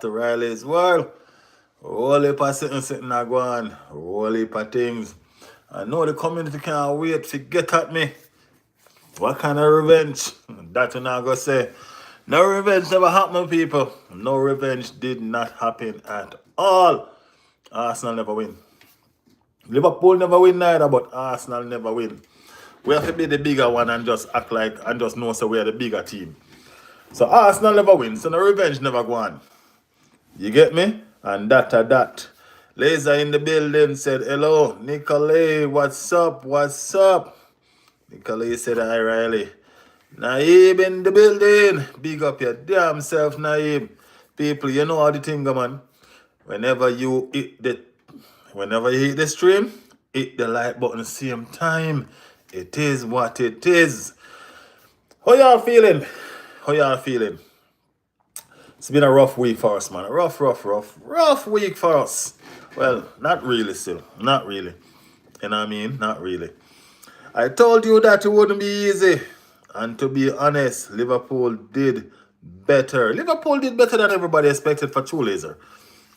to Riley's world. Whole heap of sitting a go on. Whole heap of things. I know the community can't wait to get at me. What kind of revenge? That you not gonna say. No revenge never happened, people. No revenge did not happen at all. Arsenal never win. Liverpool never win neither, but Arsenal never win. We have to be the bigger one and just act like and just know so we are the bigger team. So Arsenal never win, so no revenge never go on. You get me? And that. Laser in the building said, hello, Nicolay, what's up? What's up? Nicolay said, hi, Riley. Naib in the building. Big up your damn self, Naib. People, you know how the thing go, man. Whenever you hit the stream, hit the like button same time. It is what it is. How y'all feeling? It's been a rough week for us, man. A rough week for us. Well, not really still. Not really. You know what I mean? Not really. I told you that it wouldn't be easy. And to be honest, Liverpool did better. Liverpool did better than everybody expected for True Laser.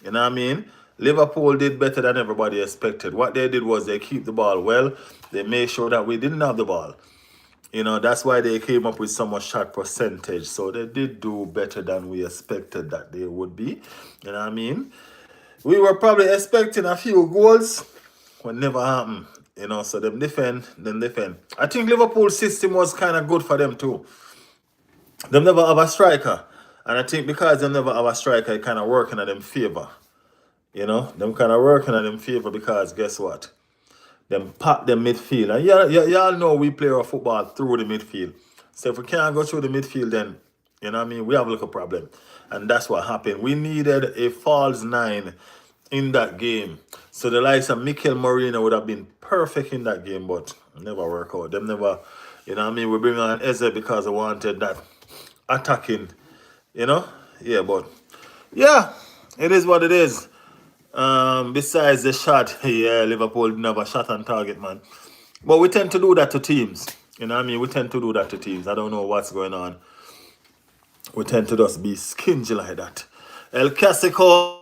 You know what I mean? Liverpool did better than everybody expected. What they did was they keep the ball well. They made sure that we didn't have the ball. You know, that's why they came up with so much shot percentage. So they did do better than we expected that they would be. You know what I mean? We were probably expecting a few goals. What never happened. You know, so them defend. I think Liverpool's system was kind of good for them too. Them never have a striker. And I think because they never have a striker, it kind of working in them favor. You know, them kind of working in them favor because guess what? Them pack the midfield. And y'all know we play our football through the midfield. So if we can't go through the midfield, then, you know what I mean, we have a little problem. And that's what happened. We needed a false nine in that game. So the likes of Mikel Merino would have been perfect in that game, but never work out. Them never, you know what I mean, we bring on Eze because I wanted that attacking, you know? Yeah, but, yeah, it is what it is. Besides the shot, yeah, Liverpool never shot on target, man. But we tend to do that to teams. You know what I mean? We tend to do that to teams. I don't know what's going on. We tend to just be stingy like that. El Clasico.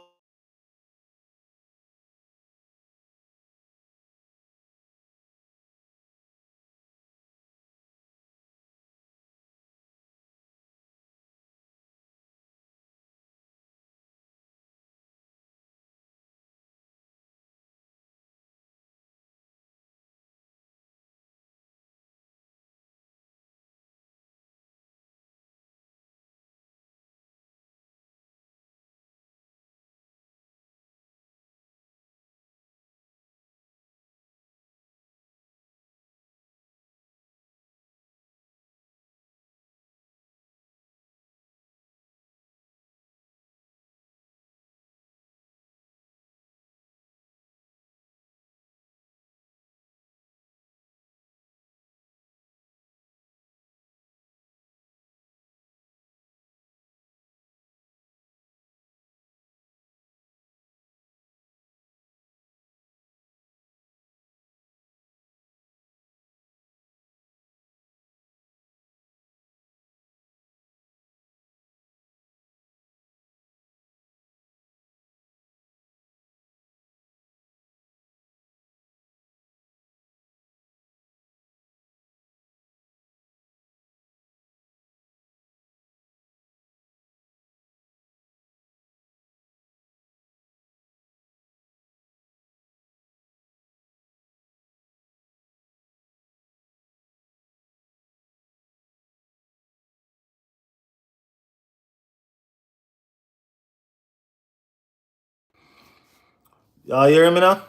Y'all hear me now?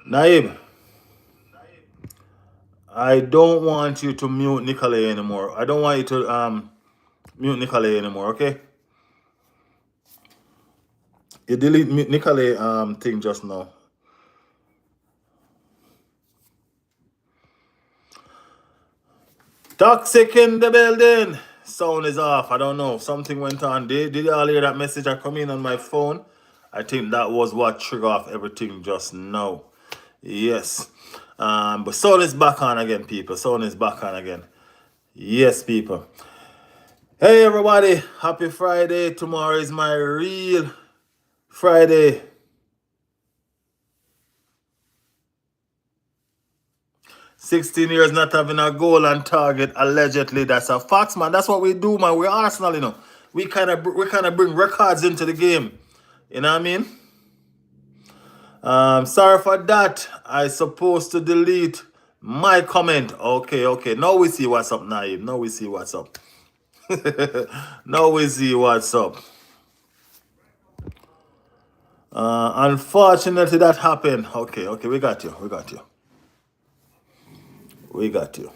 Naib, I don't want you to mute Nicolay anymore. I don't want you to mute Nicolay anymore, okay? You delete Nicolay thing just now. Toxic in the building. Sound is off. I don't know. Something went on. Did you all hear that message that come in on my phone? I think that was what triggered off everything just now. Yes. But sound is back on again, people. Sound is back on again. Yes, people. Hey everybody, happy Friday. Tomorrow is my real Friday. 16 years not having a goal on target, allegedly. That's a fact, man. That's what we do, man. We're Arsenal, you know. We kind of bring records into the game. You know what I mean? Sorry for that. I supposed to delete my comment. Okay. Now we see what's up, Naib. Now we see what's up. Now we see what's up. Unfortunately, that happened. Okay, we got you. We got you.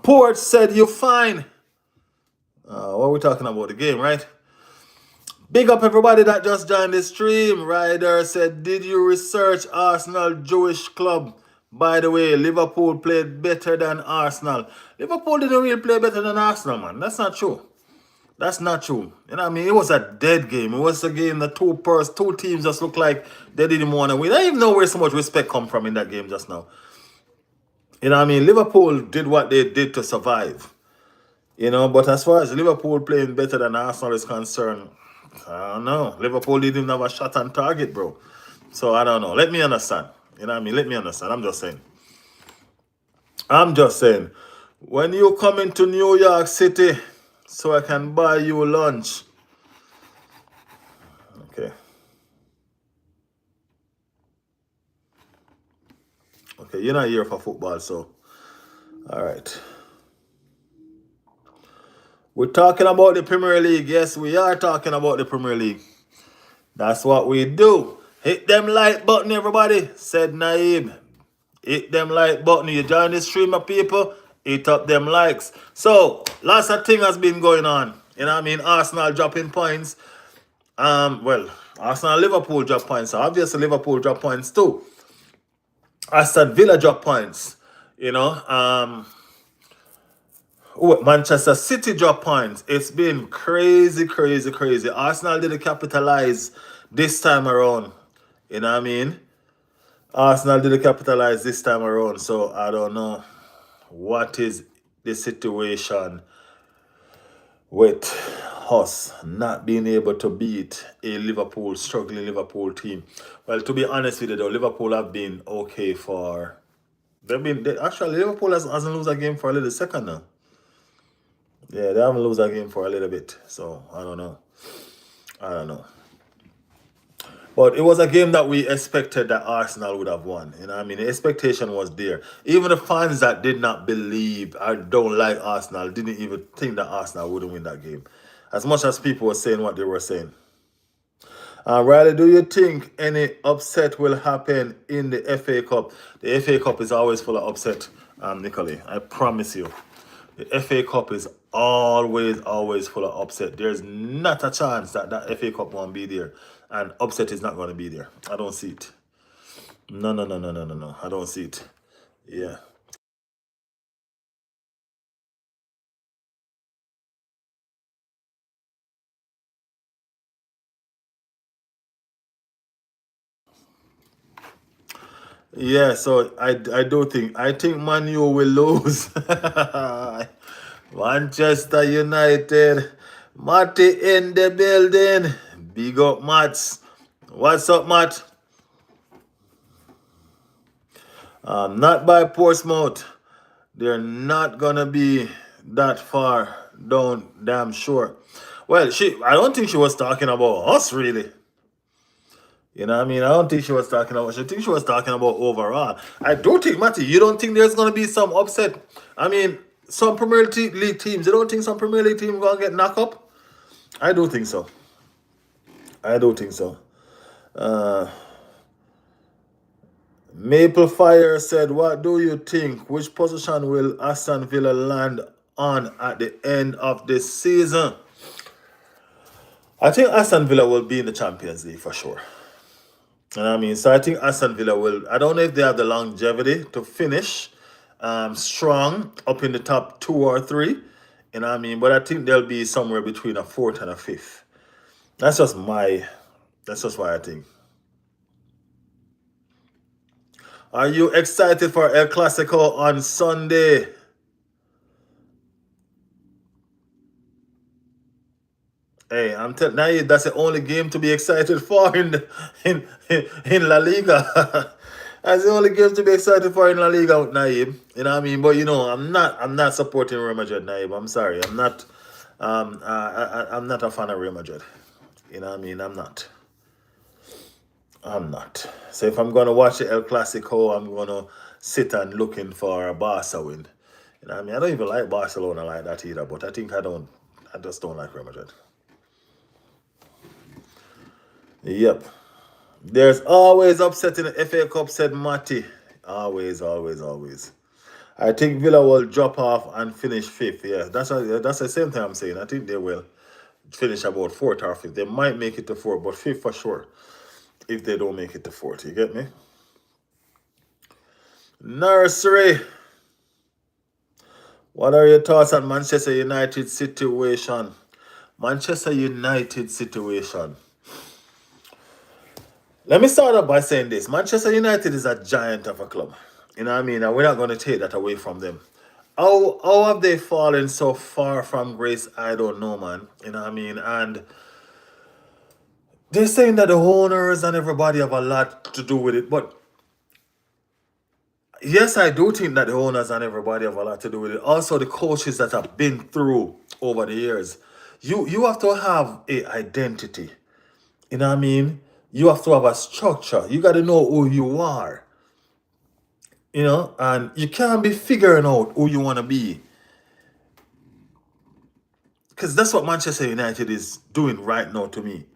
Port said you're fine. What are we talking about? The game, right? Big up everybody that just joined the stream. Ryder said, did you research Arsenal Jewish club? By the way, Liverpool played better than Arsenal. Liverpool didn't really play better than Arsenal, man. That's not true. That's not true. You know what I mean? It was a dead game. It was a game that two teams just looked like they didn't want to win. I don't even know where so much respect come from in that game just now. You know what I mean? Liverpool did what they did to survive. You know, but as far as Liverpool playing better than Arsenal is concerned, I don't know. Liverpool didn't even have a shot on target, bro. So I don't know. Let me understand. You know what I mean? Let me understand. I'm just saying. When you come into New York City, so I can buy you lunch. Okay. Okay, you're not here for football, so. All right. We're talking about the Premier League. Yes, we are talking about the Premier League. That's what we do. Hit them like button, everybody, said Naib. Hit them like button. You join the stream of people, hit up them likes. So, lots of things has been going on. You know what I mean? Arsenal dropping points. Arsenal and Liverpool drop points. So obviously Liverpool drop points too. Aston Villa drop points. You know, Manchester City drop points. It's been crazy. Arsenal didn't capitalize this time around. You know what I mean? Arsenal didn't capitalize this time around. So I don't know what is the situation with us not being able to beat a struggling Liverpool team. Well, to be honest with you though, Liverpool have been okay for... Actually, Liverpool hasn't lost a game for a little second now. Yeah, they haven't lost a game for a little bit. So, I don't know. But it was a game that we expected that Arsenal would have won. You know what I mean? The expectation was there. Even the fans that did not believe or don't like Arsenal didn't even think that Arsenal wouldn't win that game. As much as people were saying what they were saying. Riley, do you think any upset will happen in the FA Cup? The FA Cup is always full of upset, Nicolay. I promise you. The FA Cup is always full of upset. There's not a chance that FA Cup won't be there. And upset is not going to be there. I don't see it. No. I don't see it. Yeah. Yeah, so I think Man U will lose. Manchester United. Matty in the building. Big up, Mats. What's up, Matt? Not by Portsmouth. They're not gonna be that far down, damn sure. Well, I don't think she was talking about us really. You know what I mean? I don't think she was talking about. I think she was talking about overall. I do think, Matty, you don't think there's gonna be some upset? I mean, some Premier League teams. You don't think some Premier League team gonna get knocked up? I do think so. Maple Fire said, what do you think? Which position will Aston Villa land on at the end of this season? I think Aston Villa will be in the Champions League for sure. You know what I mean? So I think Aston Villa will... I don't know if they have the longevity to finish strong up in the top 2 or 3. You know what I mean? But I think they'll be somewhere between a 4th and a 5th. That's just why I think. Are you excited for El Clasico on Sunday? Hey, I'm telling you, that's the only game to be excited for in La Liga. That's the only game to be excited for in La Liga, Naib. You know what I mean? But you know, I'm not supporting Real Madrid, Naib. I'm sorry. I'm not a fan of Real Madrid. You know what I mean? I'm not. So if I'm gonna watch the El Clasico, I'm gonna sit and looking for a Barca win. You know what I mean? I don't even like Barcelona like that either, but I just don't like Real Madrid. Yep. There's always upset in the FA Cup, said Matty. Always, always, always. I think Villa will drop off and finish fifth. Yeah, that's the same thing I'm saying. I think they will finish about fourth or fifth. They might make it to fourth, but fifth for sure. If they don't make it to fourth, you get me? Nursery. What are your thoughts on Manchester United situation? Manchester United situation. Let me start off by saying this. Manchester United is a giant of a club. You know what I mean? And we're not going to take that away from them. How have they fallen so far from grace? I don't know, man. You know what I mean? And they're saying that the owners and everybody have a lot to do with it. But yes, I do think that the owners and everybody have a lot to do with it. Also, the coaches that have been through over the years. You have to have a identity. You know what I mean? You have to have a structure. You got to know who you are. You know, and you can't be figuring out who you want to be. Because that's what Manchester United is doing right now to me.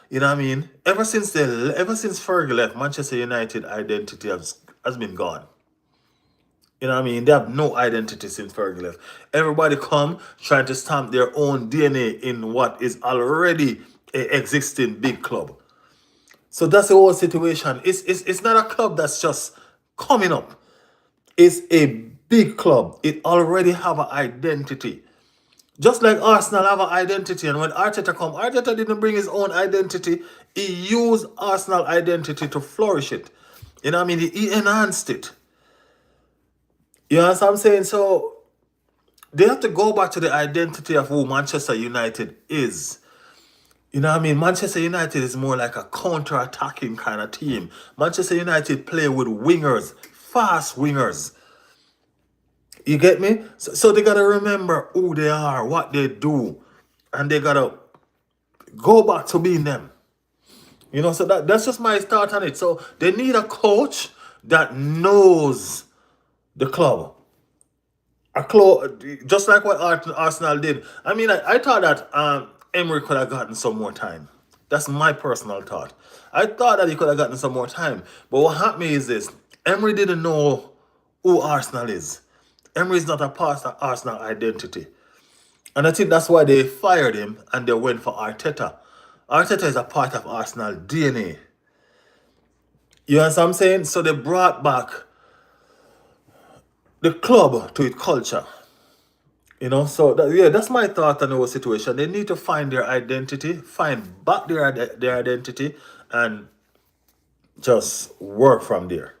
You know what I mean? Ever since Fergie left, Manchester United identity has been gone. You know what I mean? They have no identity since Fergie left. Everybody come trying to stamp their own DNA in what is already a existing big club. So that's the whole situation. It's not a club that's just coming up. It's a big club. It already have an identity. Just like Arsenal have an identity. And when Arteta come, Arteta didn't bring his own identity. He used Arsenal identity to flourish it. You know what I mean? He enhanced it. You know what I'm saying? So they have to go back to the identity of who Manchester United is. You know what I mean? Manchester United is more like a counter-attacking kind of team. Manchester United play with wingers, fast wingers. You get me? So they got to remember who they are, what they do, and they got to go back to being them. You know, so that's just my start on it. So they need a coach that knows the club. Just like what Arsenal did. I mean, I thought that Emery could have gotten some more time. That's my personal thought. I thought that he could have gotten some more time. But what happened is this. Emery didn't know who Arsenal is. Emery is not a part of Arsenal identity. And I think that's why they fired him and they went for Arteta. Arteta is a part of Arsenal DNA. You know what I'm saying? So they brought back the club to its culture. You know, so that's my thought on the whole situation. They need to find their identity, find back their identity, and just work from there.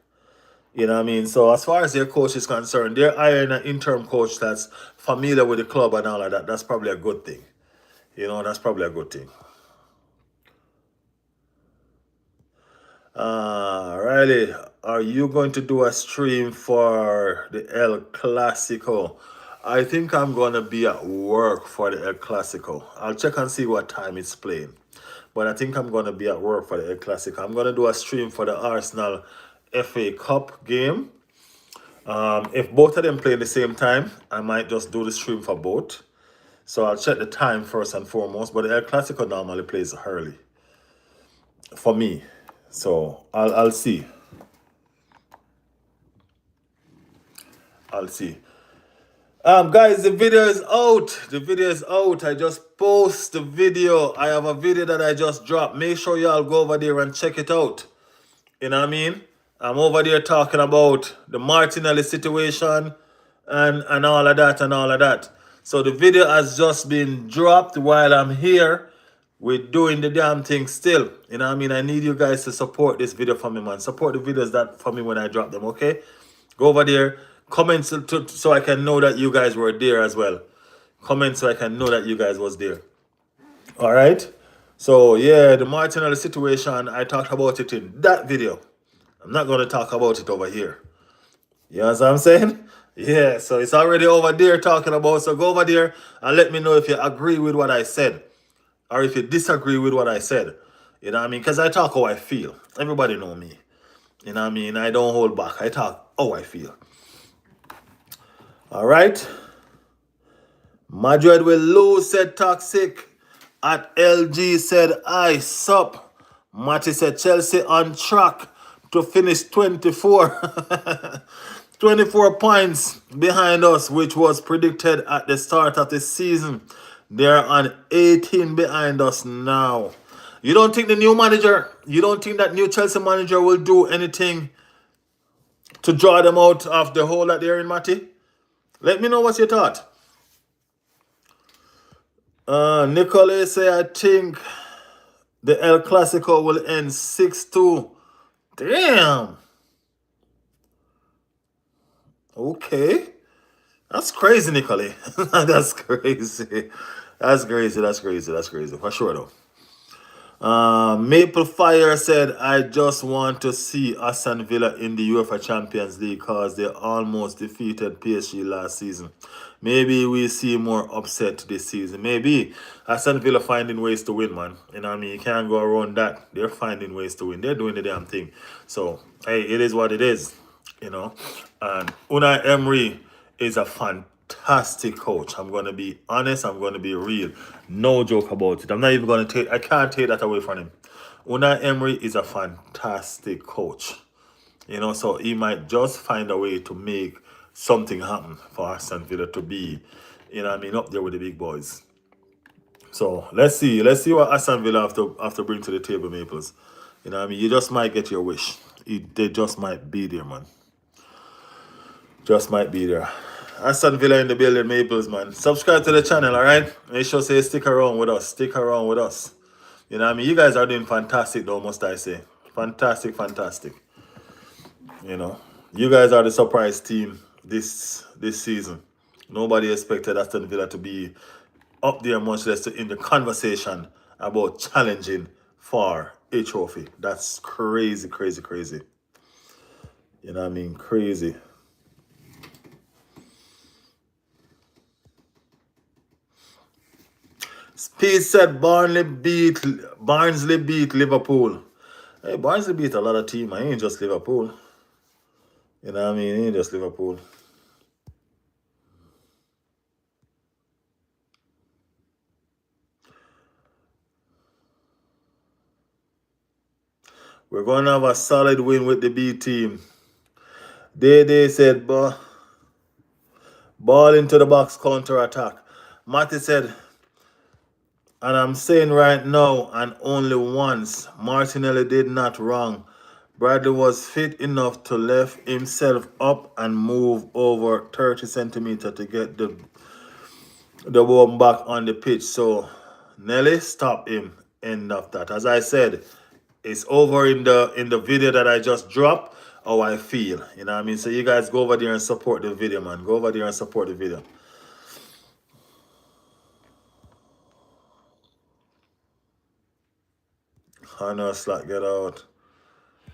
You know what I mean? So as far as their coach is concerned, they're hiring an interim coach that's familiar with the club and all of that. That's probably a good thing. You know, that's probably a good thing. Riley, are you going to do a stream for the El Clasico? I think I'm going to be at work for the El Clasico. I'll check and see what time it's playing. But I think I'm going to be at work for the El Clasico. I'm going to do a stream for the Arsenal FA Cup game. If both of them play at the same time, I might just do the stream for both. So I'll check the time first and foremost. But the El Clasico normally plays early for me. So I'll see. I'll see. Guys, the video is out. The video is out. I just post the video. I have a video that I just dropped. Make sure y'all go over there and check it out. You know what I mean? I'm over there talking about the Martinelli situation and all of that and all of that. So the video has just been dropped while I'm here. We're doing the damn thing still. You know what I mean? I need you guys to support this video for me, man. Support the videos that for me when I drop them, okay? Go over there. Comment so I can know that you guys were there as well. Comment so I can know that you guys was there. All right. So yeah, the Martinelli situation, I talked about it in that video. I'm not going to talk about it over here. You know what I'm saying? Yeah, so it's already over there talking about. So go over there and let me know if you agree with what I said or if you disagree with what I said. You know what I mean? Because I talk how I feel. Everybody know me. You know what I mean? I don't hold back. I talk how I feel. All right. Madrid will lose, said Toxic. At LG said I sup. Matty said Chelsea on track to finish 24. 24 points behind us, which was predicted at the start of the season. They're on 18 behind us now. You don't think the new manager, you don't think that new Chelsea manager will do anything to draw them out of the hole that they're in, Matty? Let me know what's your thought. Nicholas say I think the El Clasico will end 6-2. Damn. Okay. That's crazy, Nicolay. That's crazy. That's crazy. That's crazy. That's crazy. For sure, though. Maple Fire said, I just want to see Aston Villa in the UEFA Champions League because they almost defeated PSG last season. Maybe we see more upset this season. Maybe Aston Villa finding ways to win, man. You know what I mean? You can't go around that. They're finding ways to win. They're doing the damn thing. So, hey, it is what it is, you know. And Unai Emery is a fantastic coach. I'm going to be honest. I'm going to be real. No joke about it. I'm not even going to take, I can't take that away from him. Unai Emery is a fantastic coach. You know, so he might just find a way to make something happen for Aston Villa to be, you know what I mean, up there with the big boys. So let's see. Let's see what Aston Villa have to bring to the table, Maples. You know what I mean? You just might get your wish. They just might be there, man. Just might be there. Aston Villa in the building, Maples, man. Subscribe to the channel, alright? Make sure say stick around with us. Stick around with us. You know what I mean? You guys are doing fantastic though, must I say. Fantastic, fantastic. You know. You guys are the surprise team this season. Nobody expected Aston Villa to be up there, much less in the conversation about challenging for a trophy. That's crazy, crazy, crazy. You know what I mean? Crazy. Speed said Barnsley beat Liverpool. Hey, Barnsley beat a lot of teams. I ain't just Liverpool. You know what I mean? It ain't just Liverpool. We're going to have a solid win with the B team. They said, ball into the box, counter attack. Matty said, and I'm saying right now, and only once, Martinelli did not wrong. Bradley was fit enough to lift himself up and move over 30 centimeters to get the ball back on the pitch. So Nelly stopped him. End of that. As I said, it's over in the video that I just dropped. How I feel. You know what I mean? So you guys go over there and support the video, man. Go over there and support the video. Hannah Slack, get out.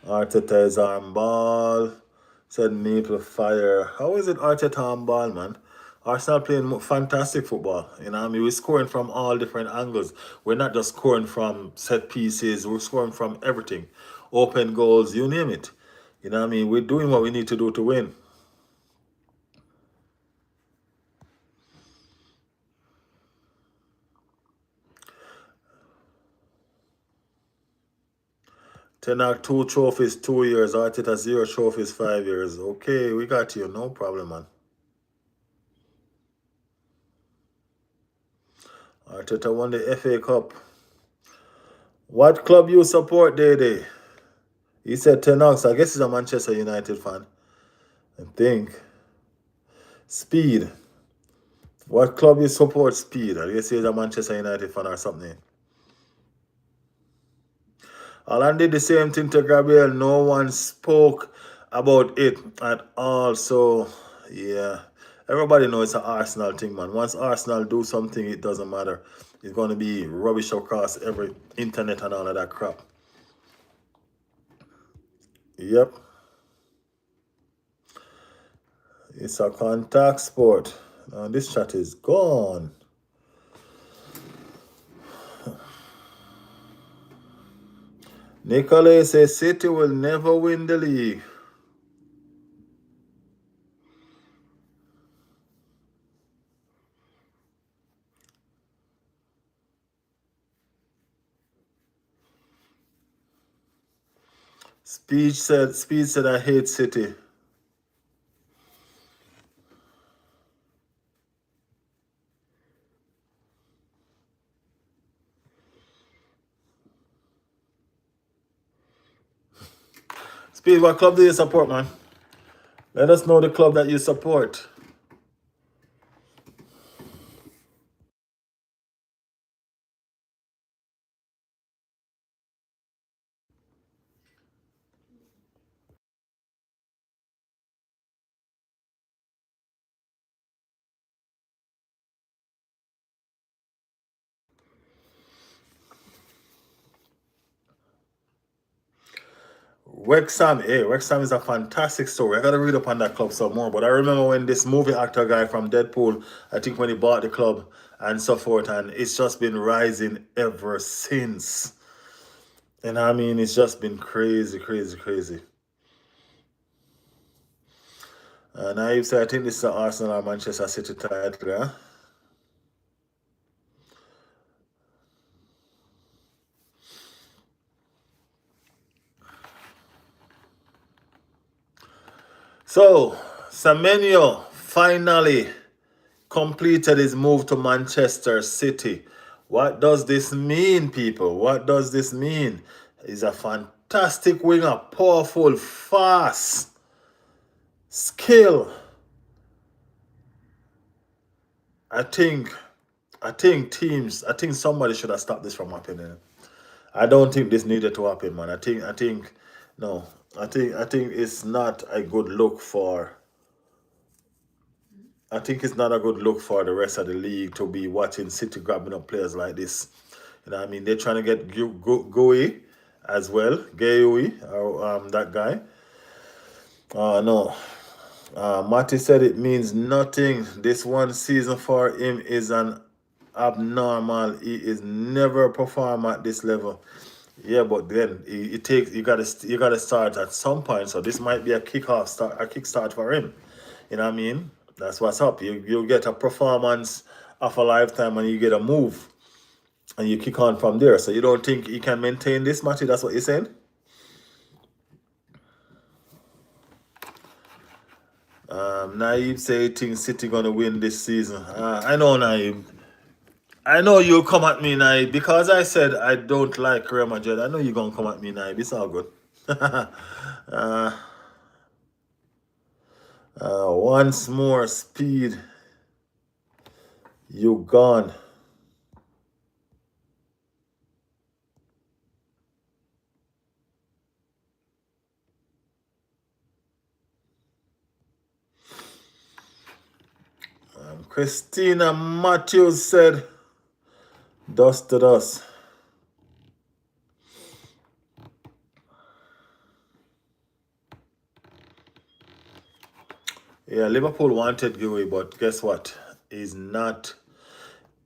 Arteta is on ball. Said Maple Fire. How is it Arteta on ball, man? Arsenal playing fantastic football. You know what I mean? We're scoring from all different angles. We're not just scoring from set pieces. We're scoring from everything. Open goals, you name it. You know what I mean? We're doing what we need to do to win. Tenak 2 trophies 2 years. Arteta 0 trophies 5 years. Okay, we got you. No problem, man. Arteta won the FA Cup. What club you support, Day? He said Tenak. I guess he's a Manchester United fan. I think. Speed. What club you support, Speed? I guess he's a Manchester United fan or something. Alan did the same thing to Gabriel. No one spoke about it at all. So, yeah. Everybody knows it's an Arsenal thing, man. Once Arsenal do something, it doesn't matter. It's going to be rubbish across every internet and all of that crap. Yep. It's a contact sport. Now this chat is gone. Nicolay says City will never win the league. Speed said I hate City. Speed, what club do you support, man? Let us know the club that you support. Wrexham, Wrexham is a fantastic story. I gotta read up on that club some more. But I remember when this movie actor guy from Deadpool, I think when he bought the club and so forth, and it's just been rising ever since. And I mean, it's just been crazy, crazy, crazy. And I say I think this is the Arsenal or Manchester City title, huh? So, Semenyo finally completed his move to Manchester City. What does this mean, people? What does this mean? He's a fantastic winger, powerful, fast, skill. I think somebody should have stopped this from happening. I don't think this needed to happen, man. No. I think it's not a good look for. I think it's not a good look for the rest of the league to be watching City grabbing up players like this. You know what I mean? They're trying to get Gui as well. Gui, that guy. No. Matty said it means nothing. This one season for him is an abnormal. He is never perform at this level. Yeah, but then it takes you gotta start at some point. So this might be a kickstart for him. You know what I mean? That's what's up. You get a performance of a lifetime and you get a move. And you kick on from there. So you don't think he can maintain this match? That's what you're saying? Naib say he thinks City gonna win this season. I know, Naib. I know you'll come at me, Naib, because I said I don't like Real Madrid. I know you're gonna come at me, Naib. It's all good. Once more, Speed. You gone. Christina Matthews said, dust to dust. Yeah, Liverpool wanted Gui, but guess what? He's not.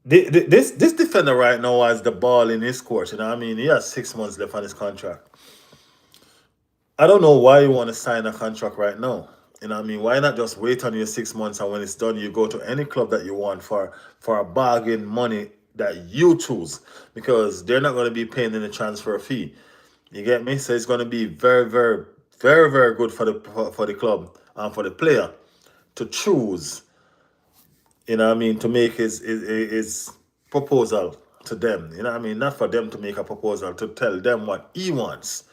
This defender right now has the ball in his court. You know what I mean? He has 6 months left on his contract. I don't know why you want to sign a contract right now. You know what I mean? Why not just wait on your 6 months and when it's done, you go to any club that you want for a bargain money that you choose because they're not going to be paying any transfer fee. You get me? So it's going to be very, very, very, very good for the club and for the player to choose. You know what I mean? To make his proposal to them. You know what I mean? Not for them to make a proposal to tell them what he wants.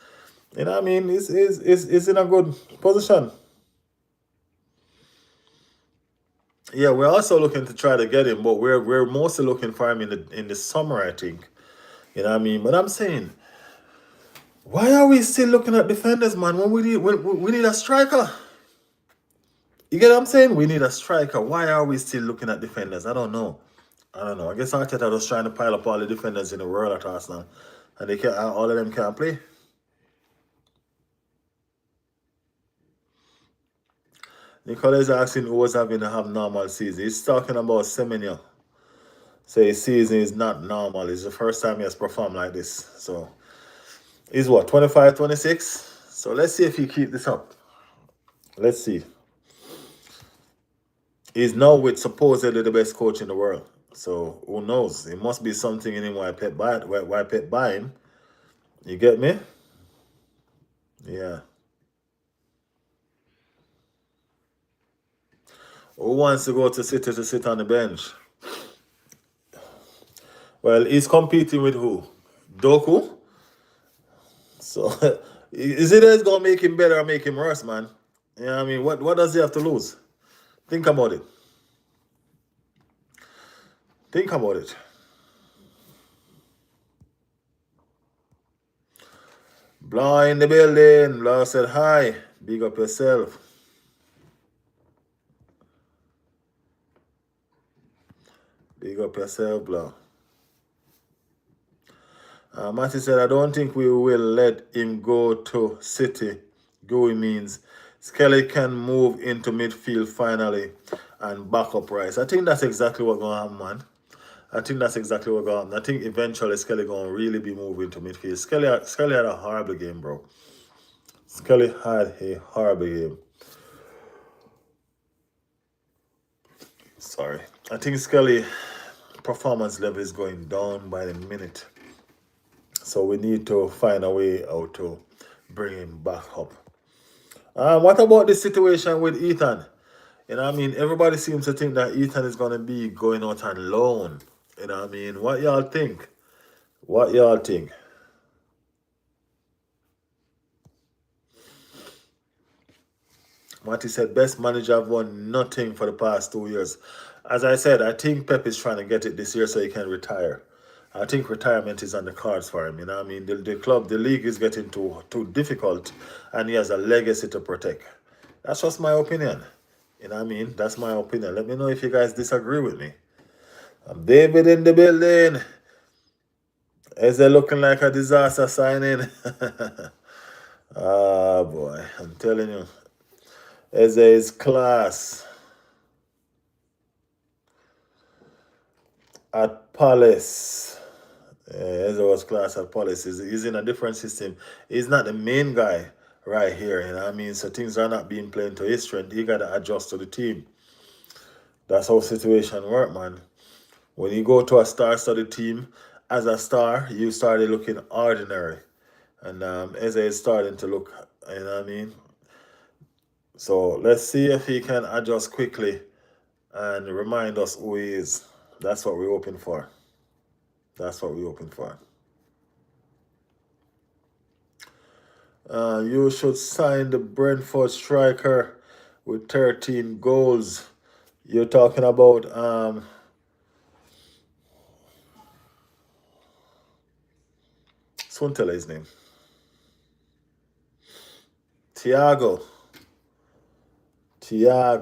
You know what I mean? He's in a good position. Yeah, we're also looking to try to get him, but we're mostly looking for him in the summer, I think. You know what I mean? But I'm saying, why are we still looking at defenders, man? When we need a striker. You get what I'm saying? We need a striker. Why are we still looking at defenders? I don't know. I don't know. I guess Arteta was trying to pile up all the defenders in the world at Arsenal, and they can't. All of them can't play. Nicola is asking who was having to have normal season. He's talking about Semenyo. So his season is not normal. It's the first time he has performed like this. So he's what, 25, 26? So let's see if he keep this up. Let's see. He's now with supposedly the best coach in the world. So who knows? It must be something in him why Pep buy him. You get me? Yeah. Who wants to go to City to sit on the bench? Well, he's competing with who? Doku? So is it that's gonna make him better or make him worse, man? You know what I mean? What does he have to lose? Think about it. Think about it. Blah in the building. Blah said hi. Big up yourself. Big up yourself, Blah. Matty said, I don't think we will let him go to City. Go means Skelly can move into midfield finally and back up Rice. I think that's exactly what's going to happen, man. I think that's exactly what's going to happen. I think eventually Skelly going to really be moving to midfield. Skelly had a horrible game, bro. Skelly had a horrible game. Sorry. I think Skelly performance level is going down by the minute. So we need to find a way how to bring him back up. What about the situation with Ethan? You know what I mean? Everybody seems to think that Ethan is going to be going out on loan. You know what I mean? What y'all think? What y'all think? Marty said, best manager have won nothing for the past 2 years. As I said, I think Pep is trying to get it this year so he can retire. I think retirement is on the cards for him. You know what I mean? The league is getting too difficult, and he has a legacy to protect. That's just my opinion. You know what I mean? That's my opinion. Let me know if you guys disagree with me. I'm David in the building. Is it looking like a disaster signing? Ah, boy. I'm telling you. Eze is class. At Palace. Eze was class at Palace. He's in a different system. He's not the main guy right here. You know what I mean? So things are not being played to his strength. He got to adjust to the team. That's how situation work, man. When you go to a star-studded team, as a star, you started looking ordinary. And Eze is starting to look, you know what I mean? So let's see if he can adjust quickly and remind us who he is. That's what we're hoping for. That's what we're hoping for. You should sign the Brentford striker with 13 goals. You're talking about someone tell his name. Thiago. Yeah,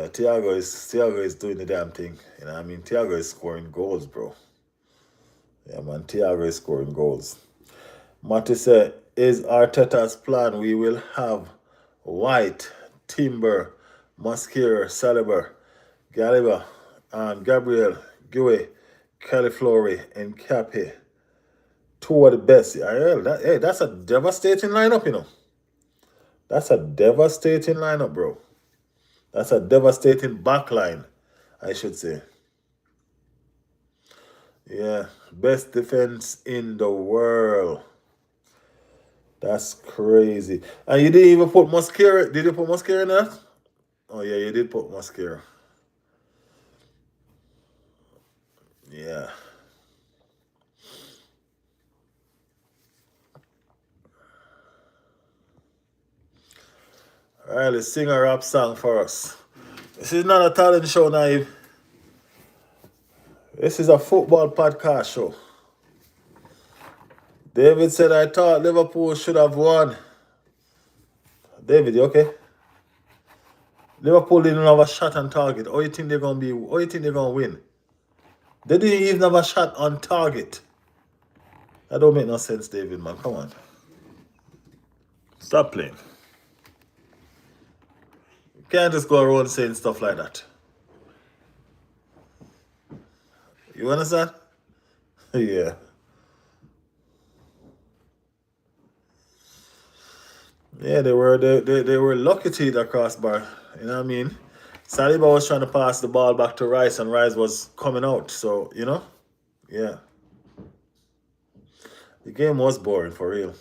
Thiago is doing the damn thing. You know what I mean? Thiago is scoring goals, bro. Yeah, man, Thiago is scoring goals. Matty said, is Arteta's plan we will have White, Timber, Mosquera, Saliba, Galiba, Gabriel, Gué, Califlori, and Cape. Two of the best. That's a devastating lineup, you know. That's a devastating lineup, bro. That's a devastating backline, I should say. Yeah, best defense in the world. That's crazy. And you didn't even put Mosquera. Did you put Mosquera in that? Oh, yeah, you did put Mosquera. Yeah. All right, let's sing a rap song for us. This is not a talent show, Naive. This is a football podcast show. David said, I thought Liverpool should have won. David, you okay? Liverpool didn't have a shot on target. How you think they're gonna be? How you think they're gonna win? They didn't even have a shot on target. That don't make no sense, David, man. Come on. Stop playing. You can't just go around saying stuff like that. You understand? Yeah. Yeah, they were lucky to hit that crossbar. You know what I mean? Saliba was trying to pass the ball back to Rice and Rice was coming out. So, yeah. The game was boring for real.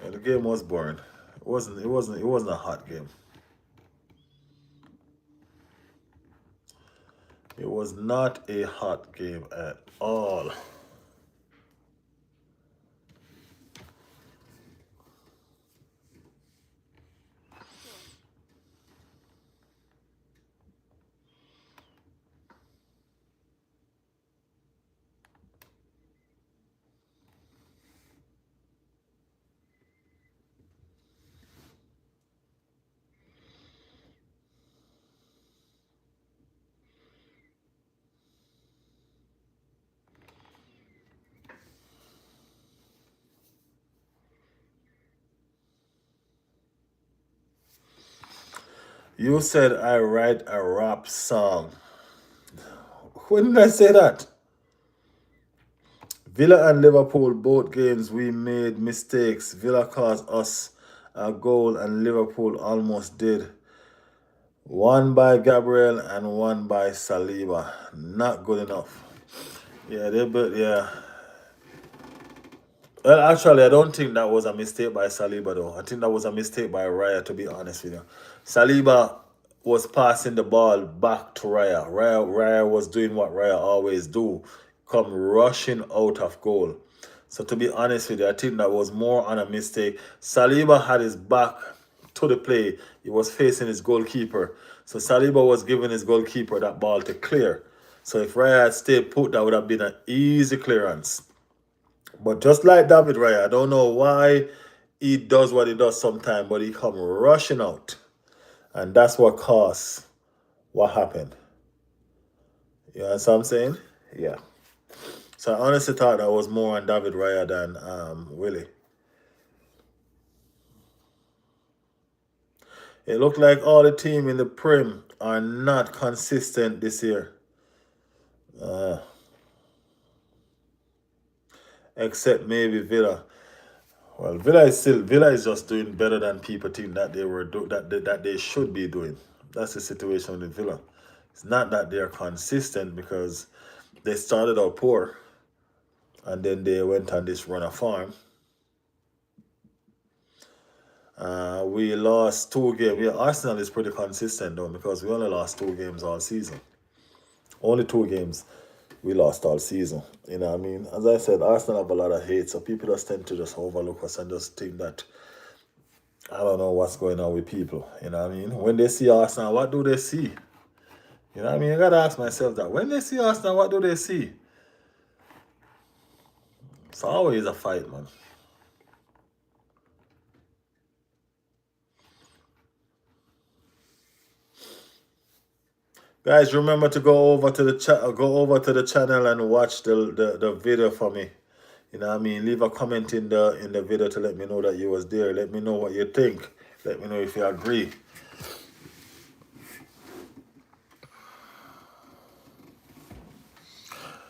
Yeah, the game was boring. It wasn't a hot game. It was not a hot game at all. You said I write a rap song. When did I say that? Villa and Liverpool, both games we made mistakes. Villa caused us a goal and Liverpool almost did. One by Gabriel and one by Saliba. Not good enough. Yeah, yeah. Well, actually, I don't think that was a mistake by Saliba, though. I think that was a mistake by Raya, to be honest with you. Saliba was passing the ball back to Raya. Raya was doing what Raya always do, come rushing out of goal. So to be honest with you, I think that was more on a mistake. Saliba had his back to the play. He was facing his goalkeeper. So Saliba was giving his goalkeeper that ball to clear. So if Raya had stayed put, that would have been an easy clearance. But just like David Raya, I don't know why he does what he does sometimes, but he come rushing out. And that's what caused what happened. You know what I'm saying? Yeah. So I honestly thought that was more on David Raya than Willie. It looked like all the team in the Prem are not consistent this year. Except maybe Villa. Well, Villa is just doing better than people think that that they should be doing. That's the situation with Villa. It's not that they're consistent because they started out poor and then they went on this run of farm. We lost 2 games. Yeah, Arsenal is pretty consistent though because we only lost 2 games all season. Only 2 games we lost all season. You know what I mean? As I said, Arsenal have a lot of hate, so people just tend to just overlook us and just think that I don't know what's going on with people. You know what I mean? When they see Arsenal, what do they see? You know what I mean? I gotta ask myself that. When they see Arsenal, what do they see? It's always a fight, man. Guys, remember to go over to the channel and watch the video for me. You know what I mean? Leave a comment in the video to let me know that you was there. Let me know what you think. Let me know if you agree.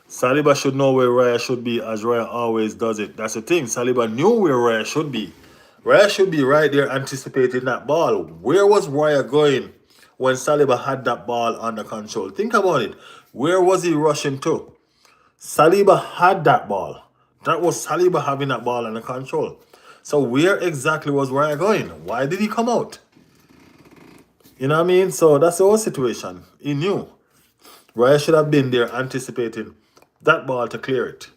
Saliba should know where Raya should be, as Raya always does it. That's the thing. Saliba knew where Raya should be. Raya should be right there anticipating that ball. Where was Raya going when Saliba had that ball under control? Think about it. Where was he rushing to? Saliba had that ball. That was Saliba having that ball under control. So where exactly was Raya going? Why did he come out? You know what I mean? So that's the whole situation. He knew. Raya should have been there anticipating that ball to clear it.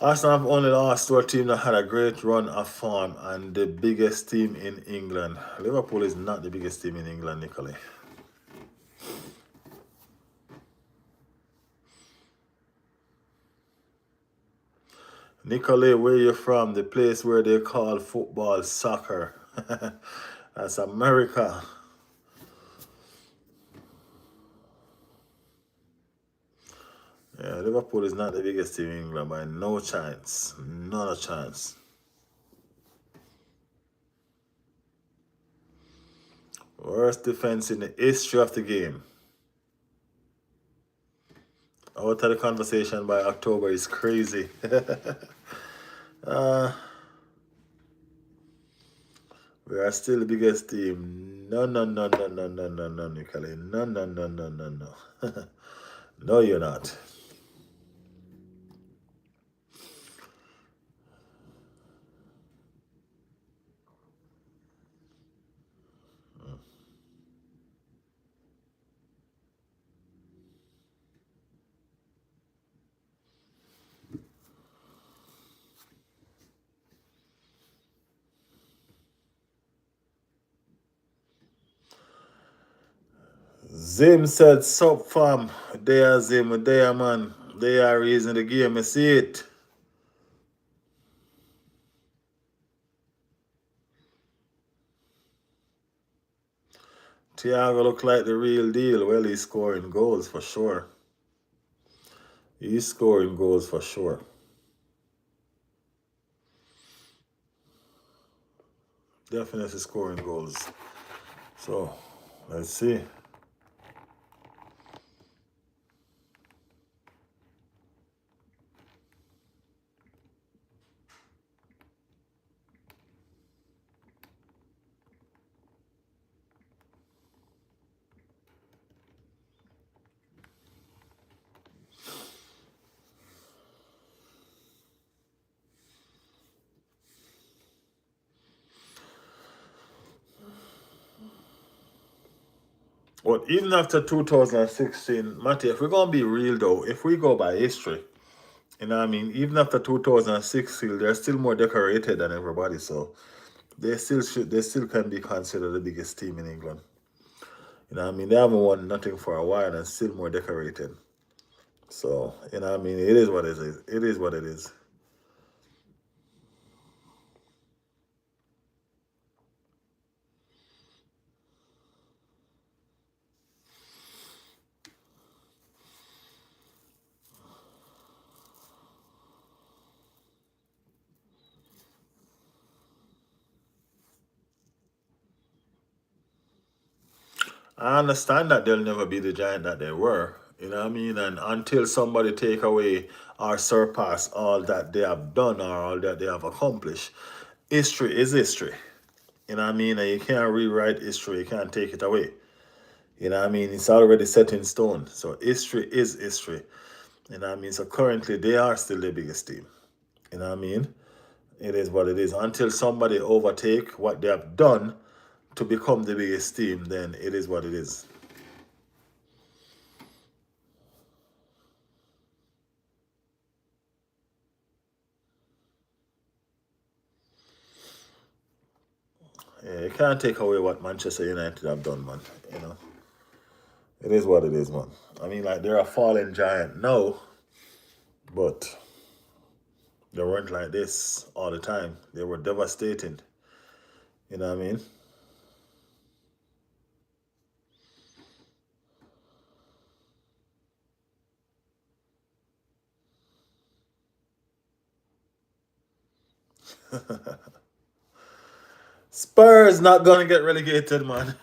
Arsenal have only lost to a team that had a great run of form and the biggest team in England. Liverpool is not the biggest team in England, Nicolay. Nicolay, where you from? The place where they call football soccer. That's America. Yeah, Liverpool is not the biggest team in England by no chance. Not a chance. Worst defense in the history of the game. Out of the conversation by October is crazy. uh, we are still the biggest team. No, no, no, no, no, no, no, no, Nicolay. No, no, no, no, no, no. No, you're not. Zim said, sup fam. They are Zim, they are man. They are reason the game, I see it. Thiago look like the real deal. Well, he's scoring goals for sure. He's scoring goals for sure. Definitely scoring goals. So, let's see. But even after 2016, Matty, if we're going to be real though, if we go by history, you know what I mean? Even after 2016, they're still more decorated than everybody. So they still can be considered the biggest team in England. You know what I mean? They haven't won nothing for a while and still more decorated. So, you know what I mean? It is what it is. It is what it is. I understand that they'll never be the giant that they were. You know what I mean? And until somebody take away or surpass all that they have done or all that they have accomplished, history is history. You know what I mean? And you can't rewrite history. You can't take it away. You know what I mean? It's already set in stone. So history is history. You know what I mean? So currently they are still the biggest team. You know what I mean? It is what it is. Until somebody overtake what they have done to become the biggest team, then it is what it is. Yeah, you can't take away what Manchester United have done, man. You know, it is what it is, man. I mean, like they're a fallen giant now, but they weren't like this all the time. They were devastating. You know what I mean? Spurs not gonna get relegated, man.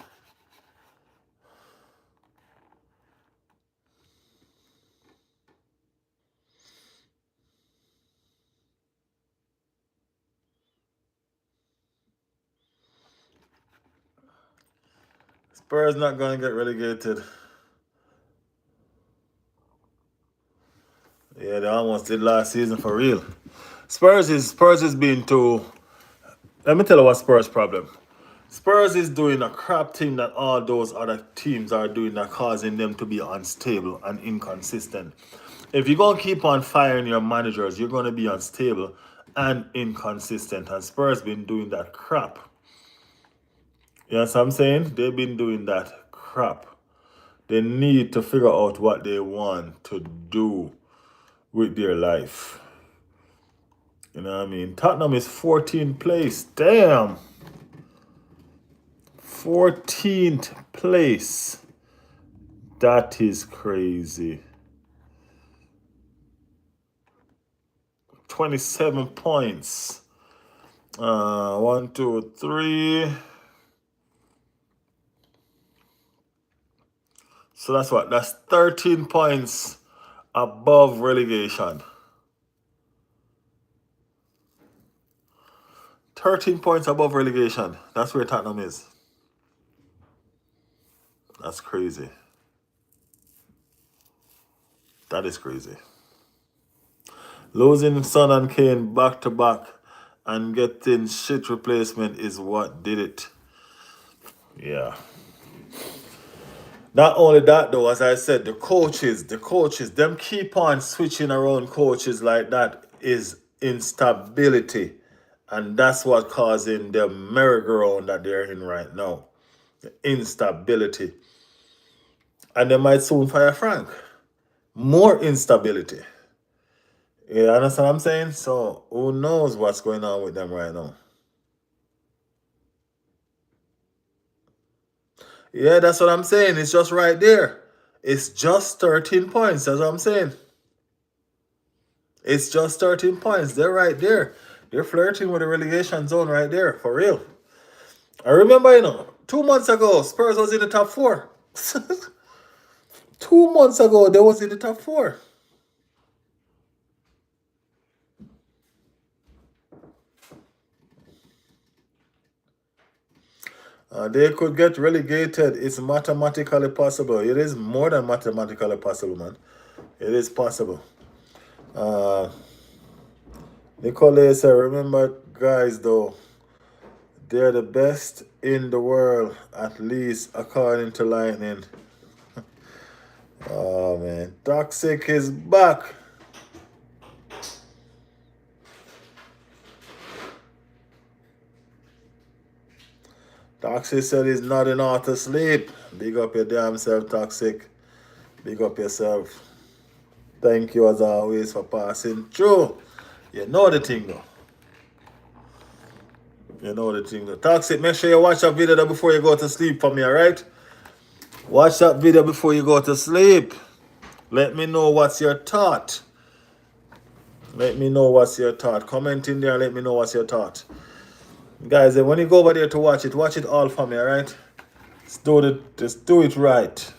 Spurs not gonna get relegated. Yeah, they almost did last season for real. Spurs is being too. Let me tell you what Spurs' problem. Spurs is doing a crap thing that all those other teams are doing that causing them to be unstable and inconsistent. If you're gonna keep on firing your managers, you're gonna be unstable and inconsistent. And Spurs been doing that crap. You know what I'm saying? They've been doing that crap. They need to figure out what they want to do with their life. You know what I mean? Tottenham is 14th place. Damn. 14th place. That is crazy. 27 points. 1, 2, 3. So that's what? That's 13 points above relegation. 13 points above relegation. That's where Tottenham is. That's crazy. That is crazy. Losing Son and Kane back to back and getting shit replacement is what did it. Yeah. Not only that though, as I said, the coaches, them keep on switching around coaches like that is instability. And that's what causing the merry-go-round that they're in right now. The instability. And they might soon fire Frank. More instability. You understand what I'm saying? So who knows what's going on with them right now? Yeah, that's what I'm saying. It's just right there. It's just 13 points. That's what I'm saying. It's just 13 points. They're right there. They're flirting with the relegation zone right there. For real. I remember, 2 months ago, Spurs was in the top 4. 2 months ago, they was in the top 4. They could get relegated. It's mathematically possible. It is more than mathematically possible, man. It is possible. Nicolay said, remember, guys, though, they're the best in the world, at least according to Lightning. Oh, man. Toxic is back. Toxic said he's not enough to sleep. Big up your damn self, Toxic. Big up yourself. Thank you as always for passing through. You know the thing though. You know the thing though. Toxic, make sure you watch that video before you go to sleep for me, alright? Watch that video before you go to sleep. Let me know what's your thought. Let me know what's your thought. Comment in there and let me know what's your thought. Guys, when you go over there to watch it all for me, alright? Just do it right.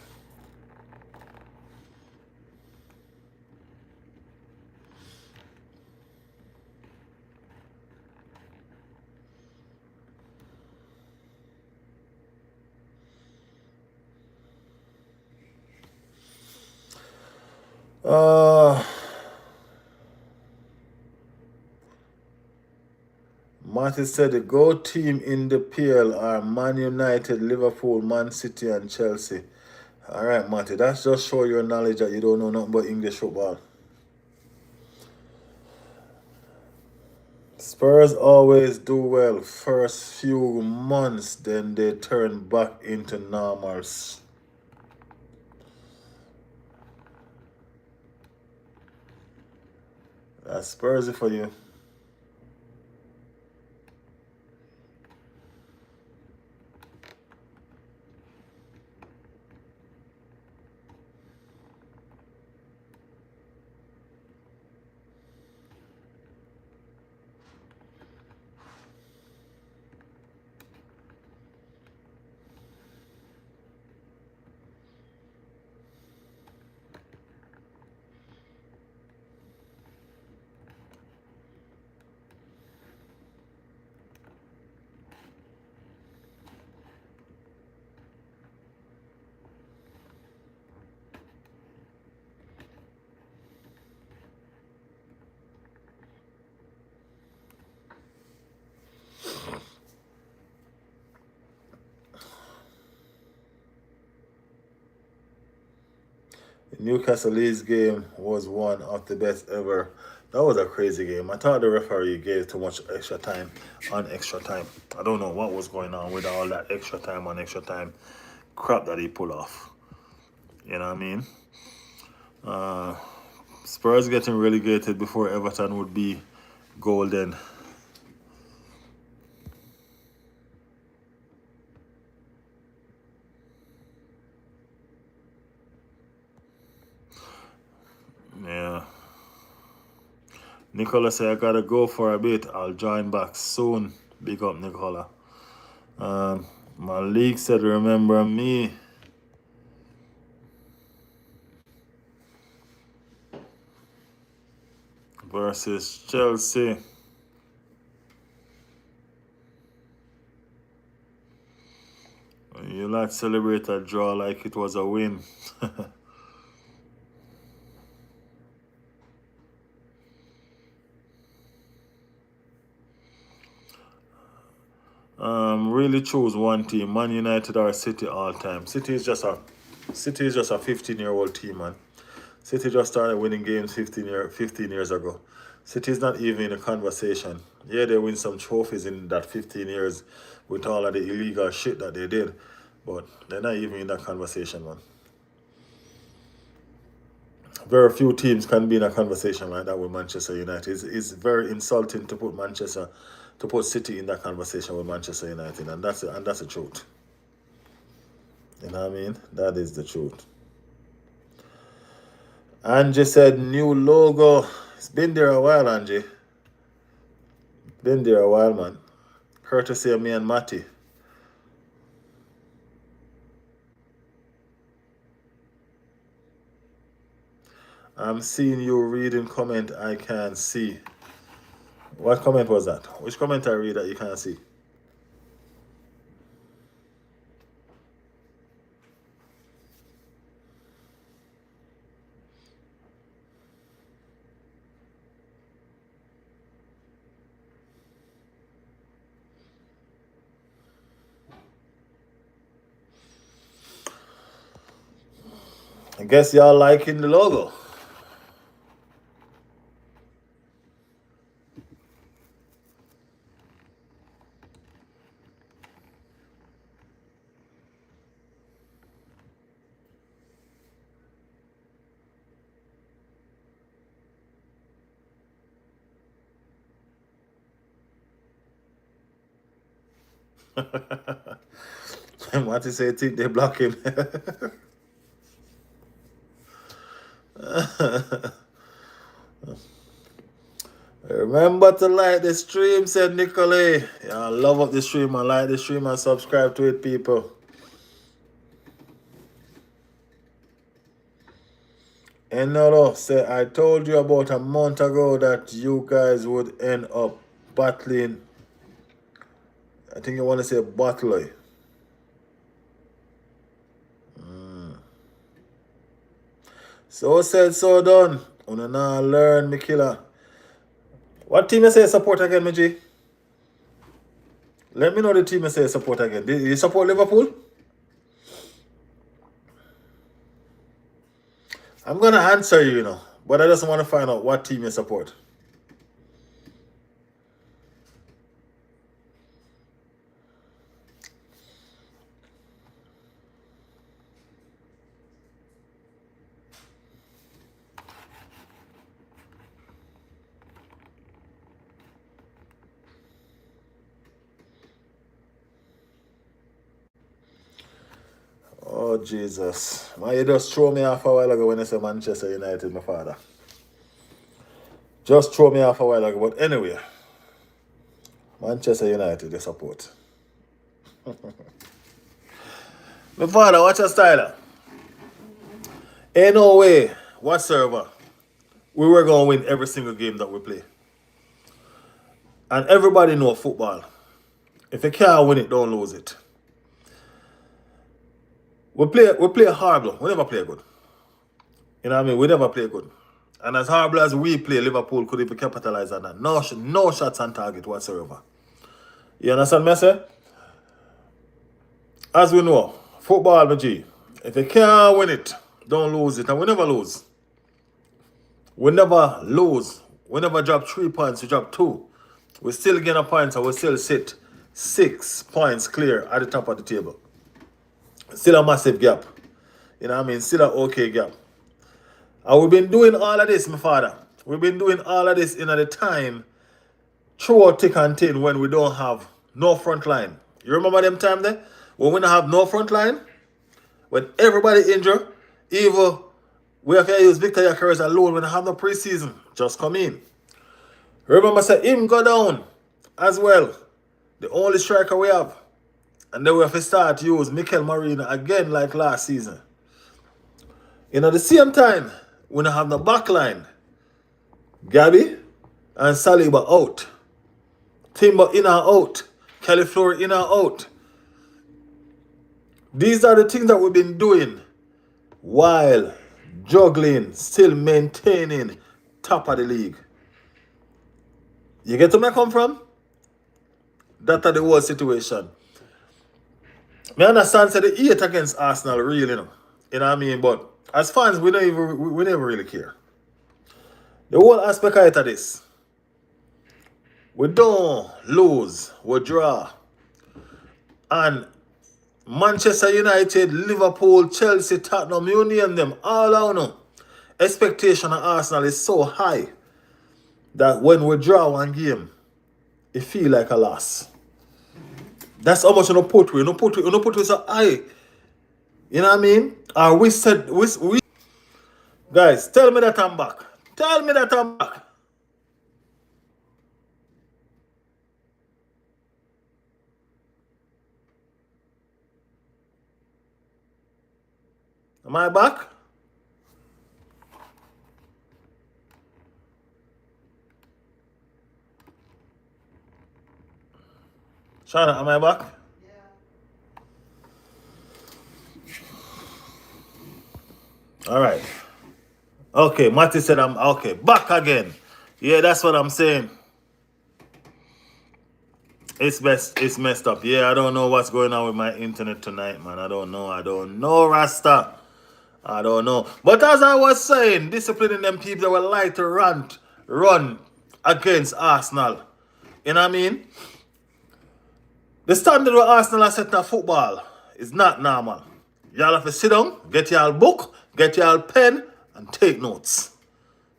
Marty said the GOAT team in the PL are Man United, Liverpool, Man City, and Chelsea. Alright, Marty, that's just show your knowledge that you don't know nothing about English football. Spurs always do well first few months, then they turn back into normals. That's Spursy for you. Newcastle Leeds game was one of the best ever. That was a crazy game. I thought the referee gave too much extra time on extra time. I don't know what was going on with all that extra time on extra time crap that he pulled off. You know what I mean? Spurs getting relegated before Everton would be golden. Yeah. Nicola said, I gotta go for a bit. I'll join back soon. Big up, Nicola. Malik said, remember me. Versus Chelsea. You like celebrate a draw like it was a win. Really choose one team, Man United or City all time. City is just a 15-year-old team, man. City just started winning games 15 years ago. City is not even in a conversation. Yeah, they win some trophies in that 15 years with all of the illegal shit that they did, but they're not even in that conversation, man. Very few teams can be in a conversation like that with Manchester United. It's very insulting to put City in that conversation with Manchester United, and that's the truth. You know what I mean? That is the truth. Angie said new logo. It's been there a while, Angie. Been there a while, man. Courtesy of me and Matty. I'm seeing you reading comment I can't see. What comment was that? Which comment I read that you can't see? I guess y'all liking the logo. Marty say think they block him. Remember to like the stream, said Nicolay. Yeah, love up the stream and like the stream and subscribe to it, people. And no, say I told you about a month ago that you guys would end up battling. I think you want to say battling. So said, so done. Una now learn, me killer. What team you say support again, me G? Let me know the team you say support again. Did you support Liverpool? I'm gonna answer you, but I just want to find out what team you support. Oh, Jesus. Man, you just throw me off a while ago when you say Manchester United, my father. Just throw me off a while ago. But anyway, Manchester United, they support. My father, watch your style. Ain't no way whatsoever we were going to win every single game that we play. And everybody know football. If you can't win it, don't lose it. We play horrible. We never play good. You know what I mean? We never play good. And as horrible as we play, Liverpool could even capitalize on that. No shots on target whatsoever. You understand me, sir? As we know, football, my G, if you can't win it, Don't lose it. And we never lose. We never lose. We never drop 3 points. We drop 2. We still gain a point and we still sit 6 points clear at the top of the table. Still a massive gap. You know what I mean? Still an okay gap. And we've been doing all of this, my father. We've been doing all of this in at the time throughout thick and thin when we don't have no front line. You remember them time there? When we don't have no front line? When everybody injured, even we have to use Victor Yakares alone when I have no preseason. Just come in. Remember, say him go down as well. The only striker we have. And then we have to start to use Mikel Marina again like last season. You know, the same time, we don't have no back line. Gabby and Saliba out. Timber in and out. Kelly Floor in and out. These are the things that we've been doing while juggling, still maintaining top of the league. You get where I come from? That's the whole situation. I understand say the 8 against Arsenal really, you know what I mean? But as fans, we never really care. The whole aspect of it is this. We don't lose, we draw. And Manchester United, Liverpool, Chelsea, Tottenham, you name them, all I know. Expectation of Arsenal is so high that when we draw one game, it feel like a loss. That's how much you don't put with. You don't put with so high. You know what I mean? We said, we guys, tell me that I'm back. Tell me that I'm back. Am I back? Shana, am I back? Yeah. All right. Okay, Matty said I'm okay. Back again. Yeah, that's what I'm saying. It's messed up. Yeah, I don't know what's going on with my internet tonight, man. I don't know, Rasta. I don't know. But as I was saying, disciplining them people that would like to run against Arsenal. You know what I mean? The standard where Arsenal are setting up football is not normal. Y'all have to sit down, get y'all book, get y'all pen, and take notes.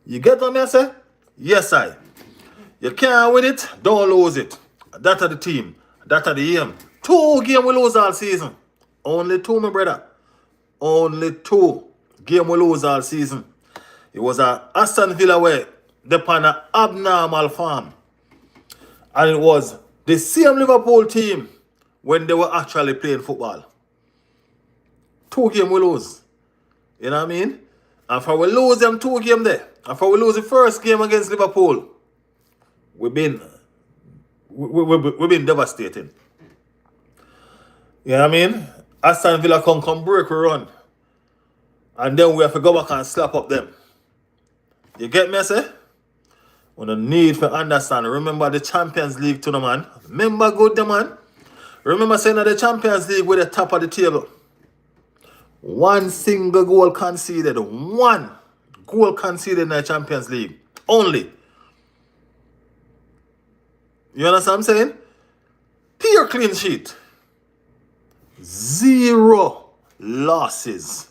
You get what I say? Yes, I. You can't win it, don't lose it. That are the team. That are the aim. 2 games we lose all season. Only 2, my brother. Only 2 games we lose all season. It was a Aston Villa way. They're on an abnormal form. And it was the same Liverpool team when they were actually playing football. 2 games we lose. You know what I mean? And for we lose them 2 games there, and for we lose the first game against Liverpool, we've been devastating. You know what I mean? Aston Villa come break we run. And then we have to go back and slap up them. You get me, I say? We don't need to understand. Remember the Champions League tournament. Remember good, the man. Remember saying that the Champions League with the top of the table. 1 single goal conceded. 1 goal conceded in the Champions League. Only. You understand what I'm saying? Pure clean sheet. 0 losses.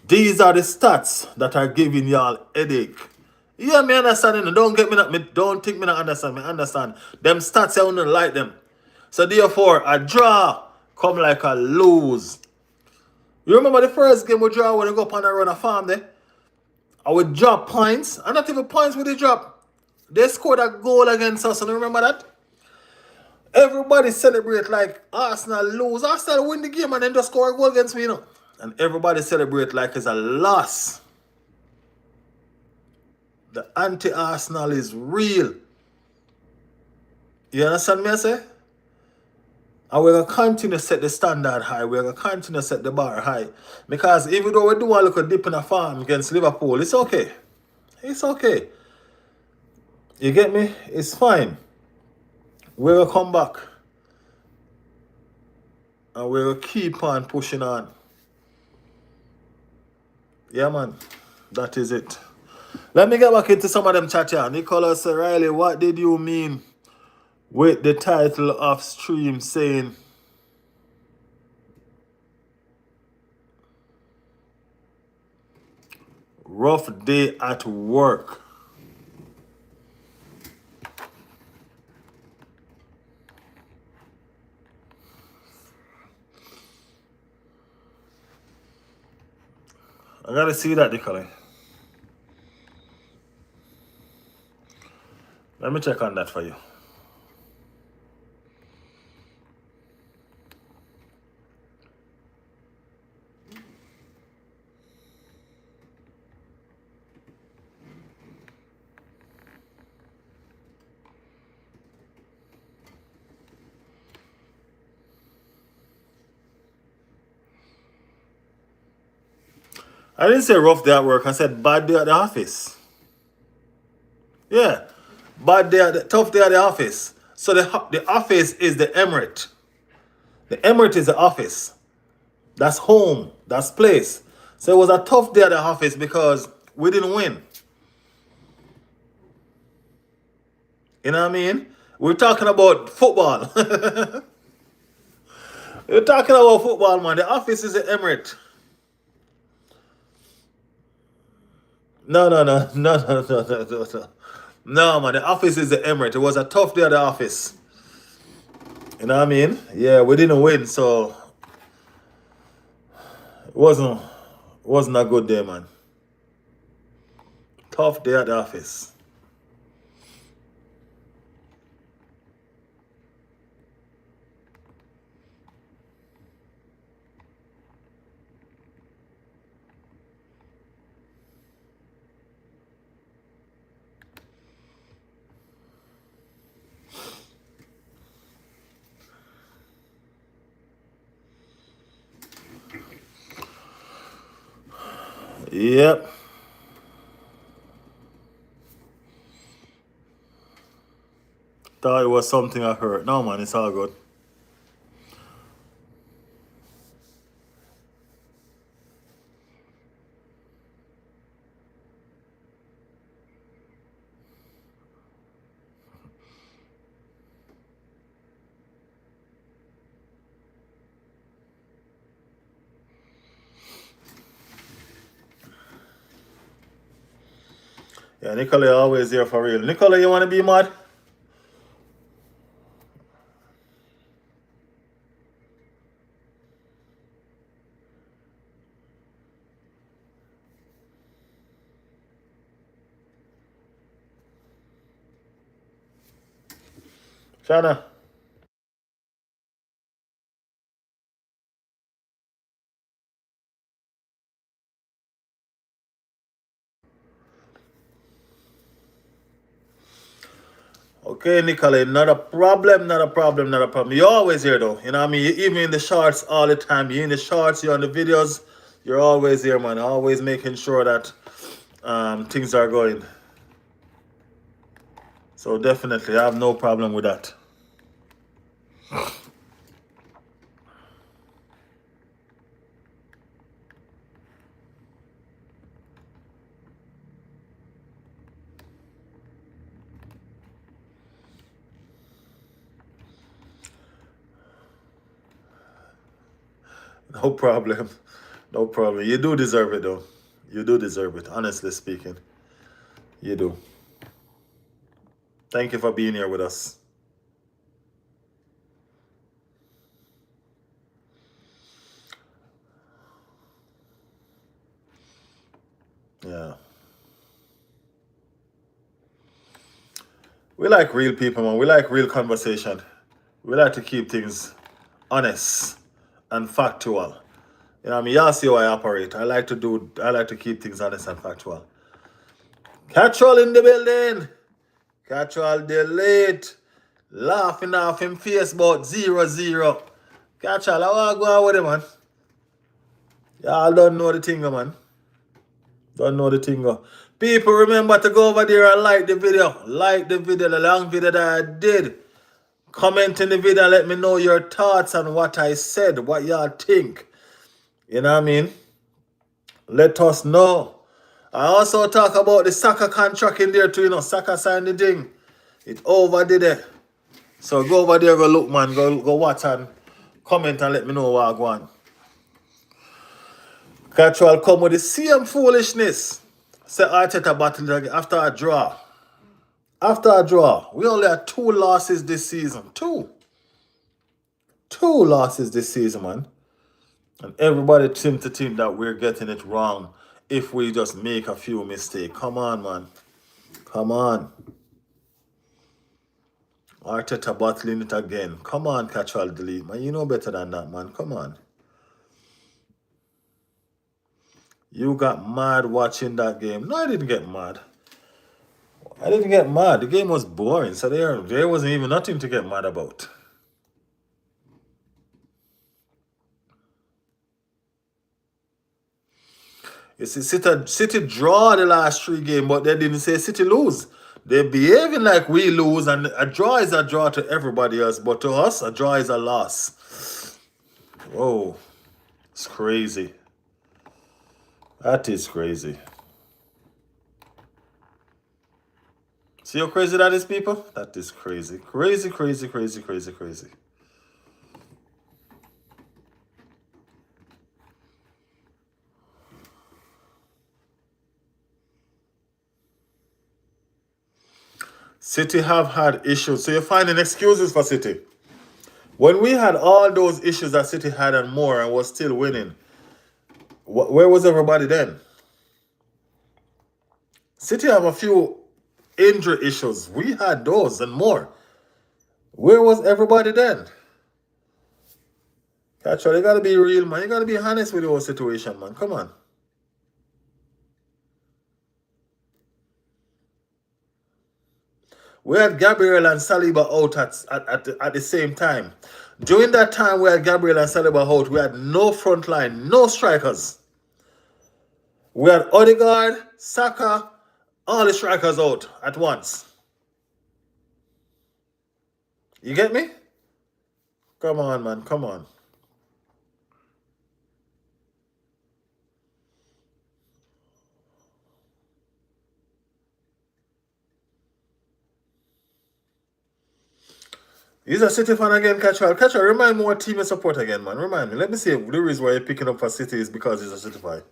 These are the stats that are giving y'all headache. Yeah, me understand. Don't get me not. Don't think me not understand. Me understand. Them stats I don't like them. So therefore, a draw come like a lose. You remember the first game we draw when we go up on a run a farm there? I would drop points. And not even points with the drop. They scored a goal against us. And you remember that? Everybody celebrate like Arsenal lose. Arsenal win the game and then just score a goal against me, you know. And everybody celebrate like it's a loss. The anti-Arsenal is real. You understand me, I say? And we're going to continue to set the standard high. We're going to continue to set the bar high. Because even though we do a little dip in a farm against Liverpool, it's okay. It's okay. You get me? It's fine. We're going to come back. And we're going to keep on pushing on. Yeah, man. That is it. Let me get back into some of them chat here. Nicholas Riley, what did you mean with the title of stream saying rough day at work? I gotta see that, Nicholas. Let me check on that for you. I didn't say rough day at work. I said bad day at the office. Yeah, bad day at the tough day at the office. So the office is the emirate. The emirate is the office. That's home. That's place. So it was a tough day at the office because we didn't win. You know what I mean? We're talking about football. We're talking about football, man. The office is the emirate. No, no, no, no, no, no, no, no, no. No, man. The office is the emirate. It was a tough day at the office. You know what I mean? Yeah, we didn't win, so it wasn't a good day, man. Tough day at the office. Yep. Thought it was something I heard. No, man, it's all good. Yeah, Nicola always here for real. Nicola, you want to be mad? Shana? Okay, Nicola, not a problem, not a problem, not a problem. You're always here though. You know what I mean? Even in the shorts all the time. You're in the shorts, you're on the videos. You're always here, man. Always making sure that things are going. So definitely, I have no problem with that. No problem. No problem. You do deserve it though. You do deserve it, honestly speaking. You do. Thank you for being here with us. Yeah. We like real people, man. We like real conversation. We like to keep things honest and factual. You know what I mean? Y'all see how I operate. I like to keep things honest and factual. Catch all in the building. Catch all delete. Laughing off him face about 0-0. Catch all. I want to go out with him, man. Y'all don't know the thing, man. Don't know the thing. People, remember to go over there and like the video. Like the video, the long video that I did. Comment in the video and let me know your thoughts on what I said, what y'all think. You know what I mean? Let us know. I also talk about the Saka contract in there too, Saka signed the thing. It overdid it. So go over there, go look, man. Go watch and comment and let me know what I go on. Catchwell come with the same foolishness. Say Arteta battle again after a draw. After a draw. We only had 2 losses this season. 2. 2 losses this season, man. And everybody seems to think that we're getting it wrong if we just make a few mistakes. Come on, man. Come on. Arteta battling it again. Come on, Catchwell delete, man. You know better than that, man. Come on. You got mad watching that game. No, I didn't get mad. I didn't get mad. The game was boring, so there wasn't even nothing to get mad about. You see, City draw the last 3 games, but they didn't say City lose. They're behaving like we lose, and a draw is a draw to everybody else, but to us, a draw is a loss. Whoa, it's crazy. That is crazy. See how crazy that is, people? That is crazy. Crazy, crazy, crazy, crazy, crazy. City have had issues. So you're finding excuses for City. When we had all those issues that City had and more and was still winning, where was everybody then? City have a few injury issues. We had those and more. Where was everybody then? Catch you gotta be real, man. You gotta be honest with your situation, man. Come on. We had Gabriel and Saliba out at the same time. During that time we had Gabriel and Saliba out, we had no front line, no strikers. We had Odegaard, Saka, all the strikers out at once. You get me? Come on, man. Come on. He's a City fan again, Catchwell. Catchwell, remind me what team you support again, man. Remind me. Let me see if the reason why you're picking up for City is because he's a City fan.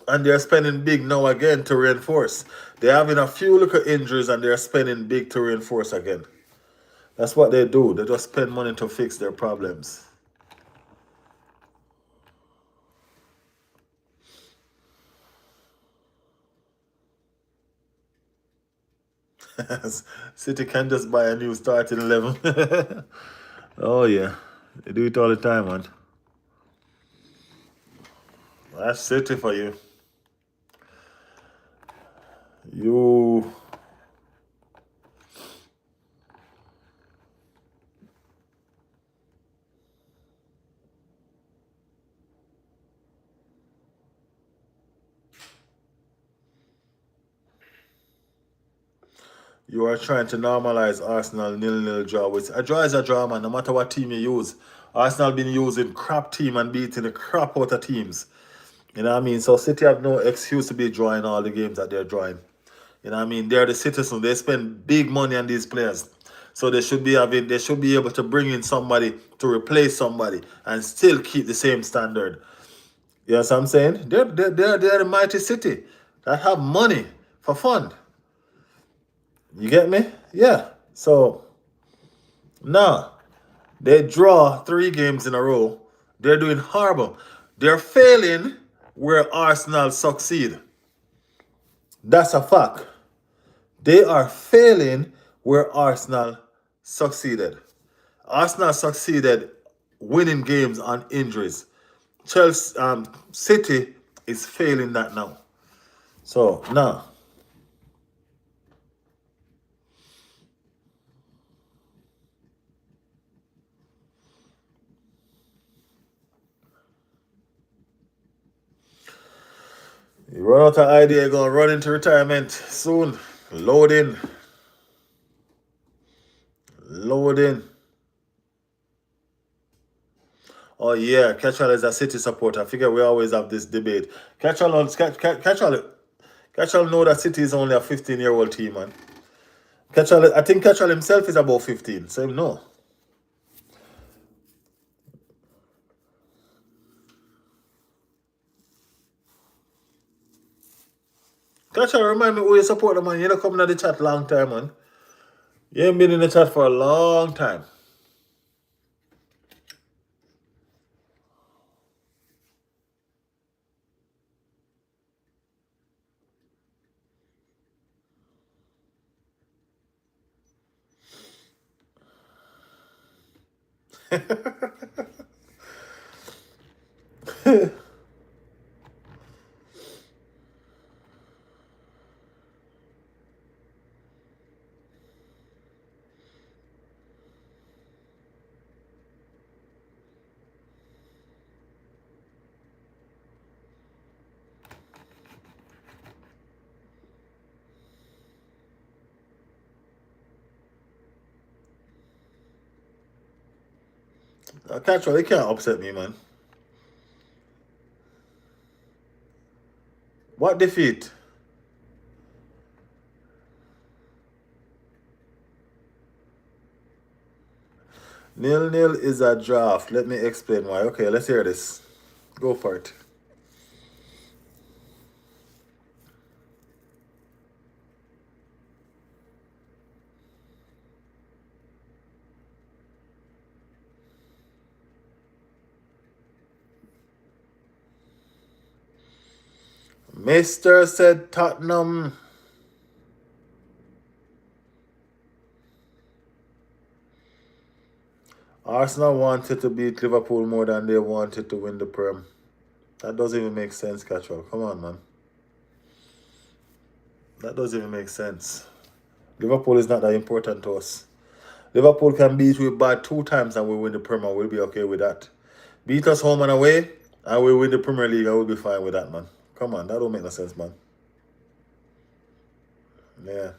And they're spending big now again to reinforce. They're having a few little injuries and they're spending big to reinforce again. That's what they do. They just spend money to fix their problems. City can just buy a new starting 11. Oh, yeah. They do it all the time, man. That's City for you. You You are trying to normalize Arsenal nil-nil draw. A draw is a draw, man, no matter what team you use. Arsenal been using crap team and beating the crap out of teams. You know what I mean? So City have no excuse to be drawing all the games that they're drawing. You know what I mean? They're the citizens. They spend big money on these players. So they should be able to bring in somebody to replace somebody and still keep the same standard. You know what I'm saying? They're the mighty City that have money for fun. You get me? Yeah. So, nah. They draw 3 games in a row. They're doing horrible. They're failing where Arsenal succeed. That's a fact. They are failing where Arsenal succeeded. Arsenal succeeded winning games on injuries. Chelsea, City is failing that now. So, nah. You run out of idea, you're gonna run into retirement soon. Load in. Load in. Oh yeah, Catchall is a City supporter. I figure we always have this debate. Catchall know that City is only a 15-year-old team, man. I think Catchall himself is about 15, so no. Catchall, remind me who you support, man. You don't come in the chat long time, man. You ain't been in the chat for a long time. Catchall, they can't upset me, man. What defeat? 0-0 is a draft. Let me explain why. Okay, let's hear this. Go for it. Mr. said Tottenham. Arsenal wanted to beat Liverpool more than they wanted to win the Prem. That doesn't even make sense, Catchwell. Come on, man. That doesn't even make sense. Liverpool is not that important to us. Liverpool can beat we bad 2 times and we win the Premier. We'll be okay with that. Beat us home and away and we win the Premier League and we'll be fine with that, man. Come on, that don't make no sense, man. Yeah.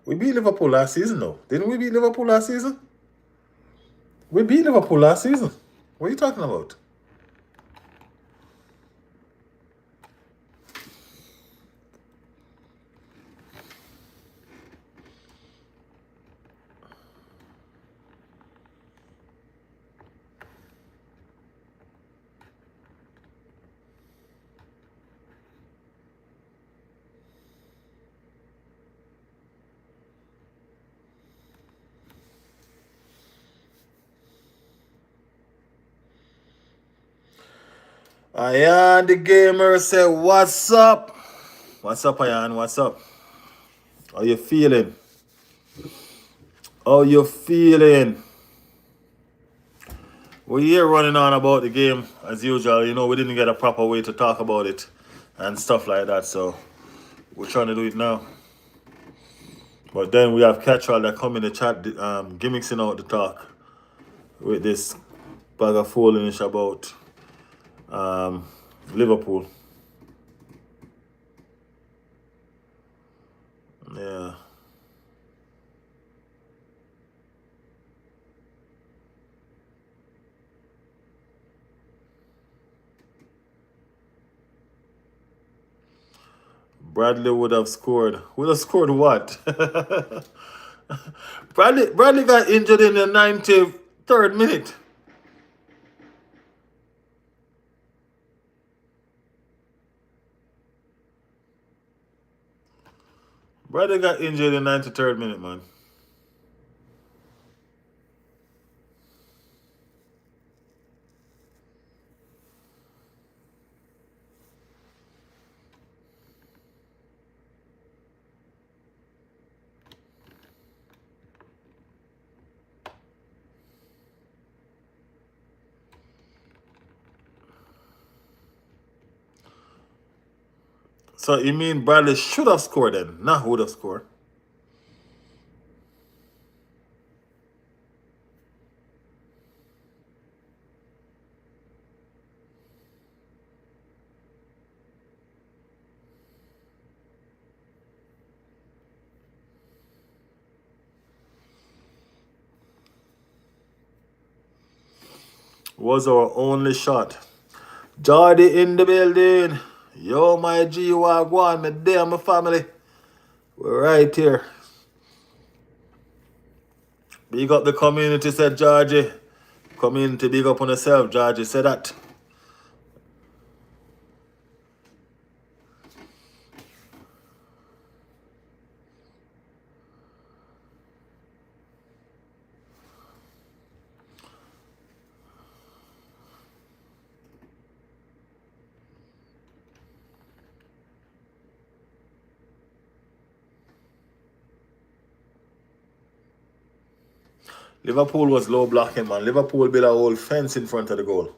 We beat Liverpool last season, though. Didn't we beat Liverpool last season? We beat Liverpool last season. What are you talking about? Ayan, the gamer said, what's up? What's up, Ayan? What's up? How you feeling? How you feeling? We're here running on about the game as usual. You know, we didn't get a proper way to talk about it and stuff like that, so we're trying to do it now. But then we have Catchall that come in the chat, gimmicking out the talk with this bag of foolishness about Liverpool. Yeah. Bradley would have scored. Would have scored what? Bradley got injured in the 93rd minute. Bradley got injured in the 93rd minute, man. So you mean Bradley should have scored then, not would have scored? Was our only shot. Jordy in the building. Yo, my G, Wagwan, my damn my family. We're right here. Big up the community, said Georgie. Community, big up on yourself, Georgie. Say that. Liverpool was low blocking, man. Liverpool built a whole fence in front of the goal.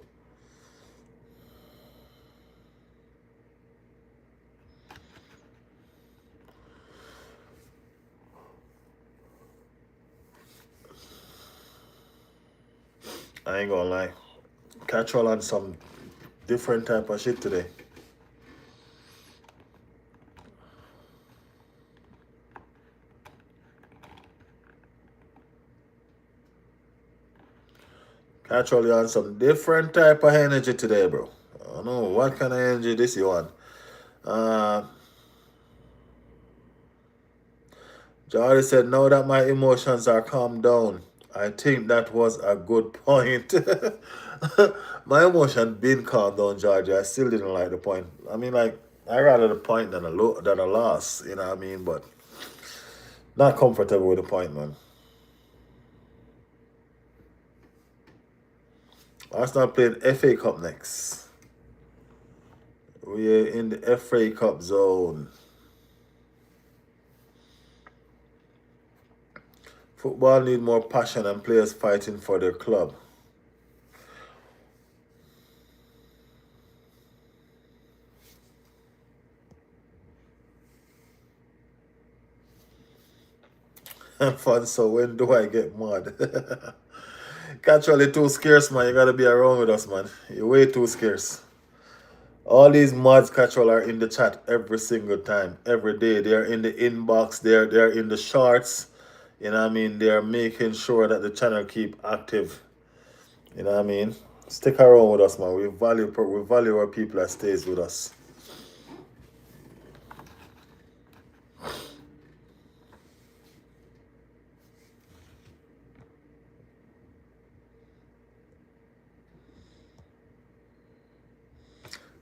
I ain't gonna lie. Catch all on some different type of shit today. Catch all on some different type of energy today, bro. I don't know what kind of energy this you want. Jordy said, now that my emotions are calmed down, I think that was a good point. My emotion been calmed down, George. I still didn't like the point. I mean, like, I rather the point than a loss, you know what I mean? But not comfortable with the point, man. Arsenal playing FA Cup next. We are in the FA Cup zone. Football need more passion and players fighting for their club. Fun, so when do I get mad? Actually too scarce, man. You gotta be around with us, man. You're way too scarce. All these mods casual are in the chat every single time, every day. They're in the inbox, they're in the shorts. You know what I mean? They're making sure that the channel keep active. You know what I mean? Stick around with us, man. We value our people that stays with us.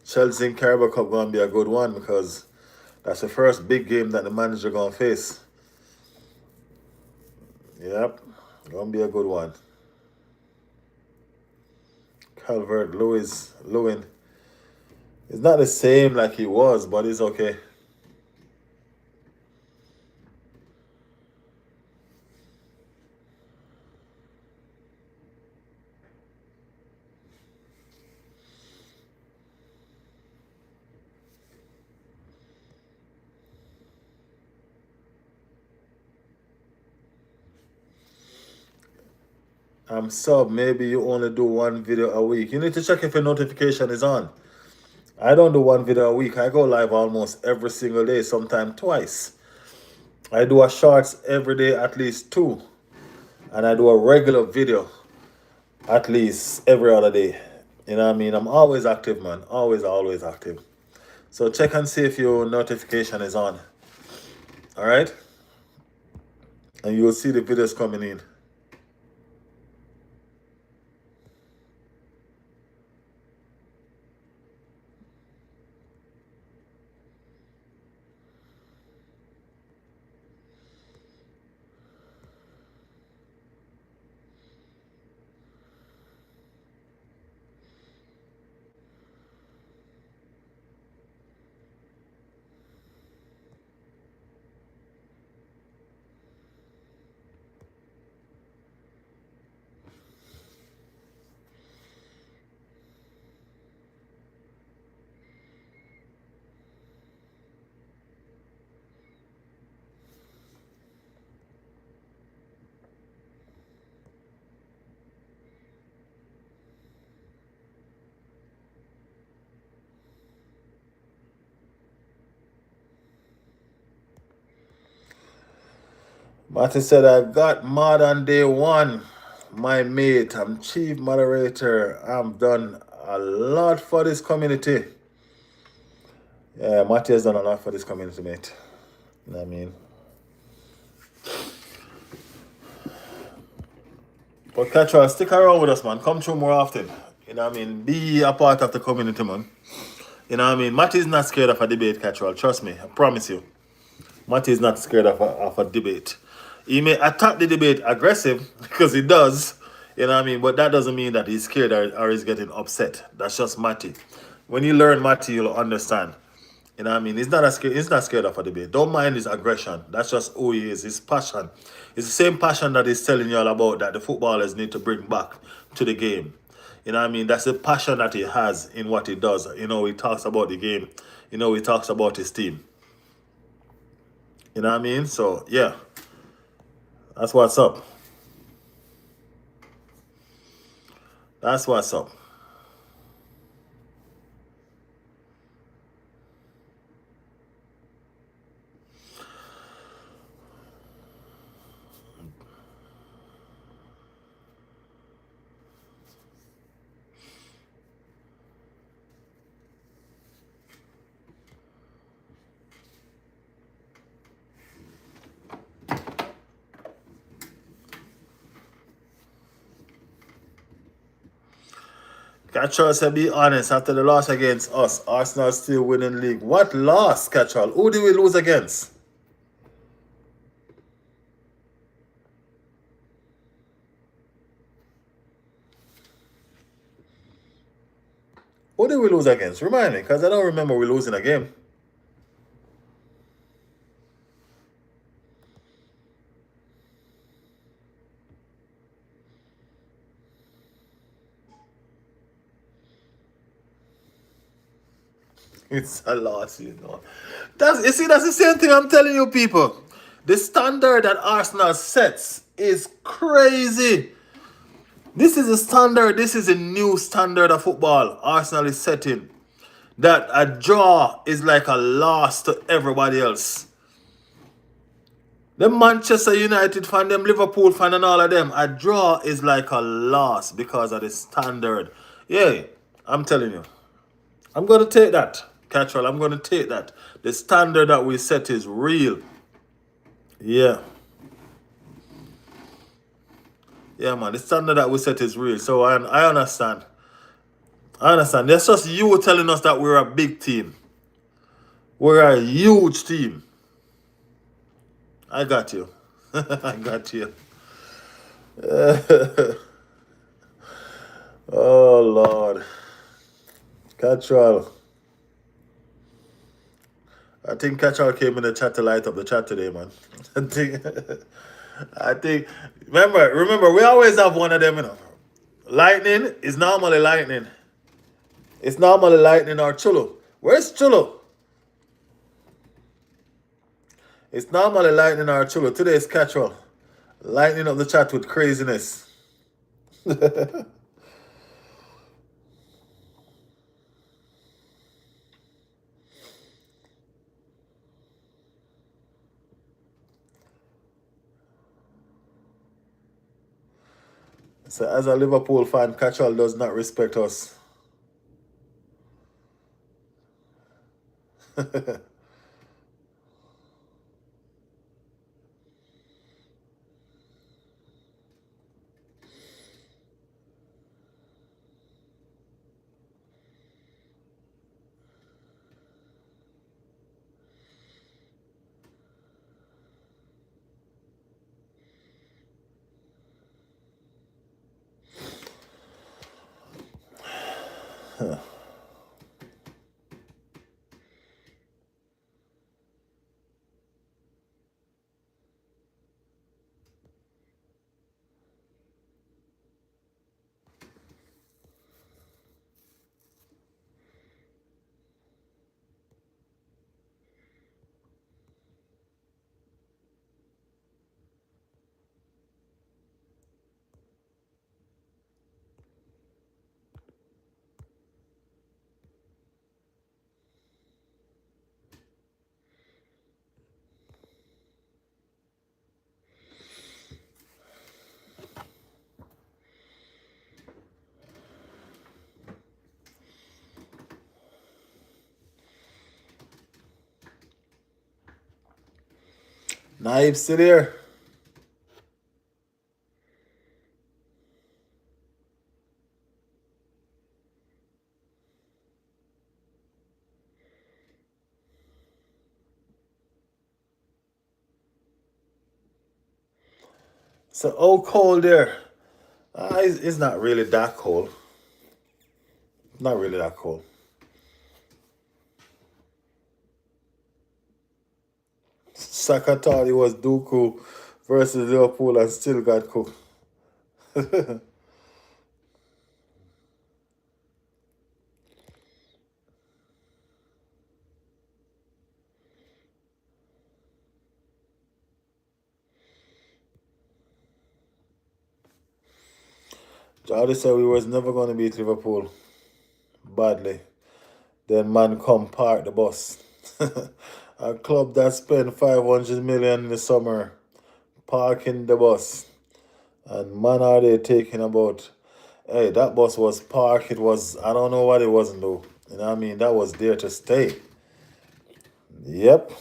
Chelsea in Carabao Cup gonna be a good one because that's the first big game that the manager gonna face. Yep, gonna be a good one. Calvert Lewin. It's not the same like he was, but it's okay. I'm sub, maybe you only do one video a week. You need to check if your notification is on. I don't do one video a week. I go live almost every single day, sometimes twice. I do a shorts every day, at least 2. And I do a regular video at least every other day. You know what I mean? I'm always active, man. Always active. So check and see if your notification is on. All right? And you will see the videos coming in. Martin said, I got mad on day 1. my mate. I'm chief moderator. I'm done a lot for this community. Yeah, Matty has done a lot for this community, mate. You know what I mean? But Catchall, stick around with us, man. Come through more often. You know what I mean? Be a part of the community, man. You know what I mean? Matty is not scared of a debate, Catchall. Trust me. I promise you. Matty is not scared of a debate. He may attack the debate aggressive because he does. You know what I mean? But that doesn't mean that he's scared or he's getting upset. That's just Matty. When you learn Matty, you'll understand. You know what I mean? He's not scared of a debate. Don't mind his aggression. That's just who he is. His passion. It's the same passion that he's telling you all about that the footballers need to bring back to the game. You know what I mean? That's the passion that he has in what he does. You know, he talks about the game. You know, he talks about his team. You know what I mean? So, yeah. That's what's up. That's what's up. Catchall said, be honest, after the loss against us, Arsenal still winning league. What loss, Catchall? Who did we lose against? Who did we lose against? Remind me, because I don't remember we losing a game. It's a loss, you know. That's the same thing I'm telling you, people. The standard that Arsenal sets is crazy. This is a standard. This is a new standard of football Arsenal is setting. That a draw is like a loss to everybody else. The Manchester United fan, them Liverpool fan, and all of them, a draw is like a loss because of the standard. Yeah, I'm telling you. I'm going to take that, Catchall. I'm going to take that. The standard that we set is real. Yeah. Yeah, man. The standard that we set is real. So I understand. I understand. That's just you telling us that we're a big team. We're a huge team. I got you. I got you. Oh, Lord. Catchall. I think Catchall came in the chat to light up the chat today, man. I think remember, we always have one of them, you know. Lightning is normally lightning. It's normally lightning or Chulu. Where's Chulu? It's normally lightning or Chulu. Today is Catchall. Lightning up the chat with craziness. So as a Liverpool fan, Catchall does not respect us. Naib still here. So, how cold there? It's not really that cold. Not really that cold. Saka thought it was Dooku versus Liverpool and still got cooked. Jordy said we was never going to beat Liverpool badly. Then man come park the bus. A club that spent 500 million in the summer parking the bus. And man are they taking about, hey, that bus was parked. It was, I don't know what it wasn't though. You know what I mean? That was there to stay. Yep.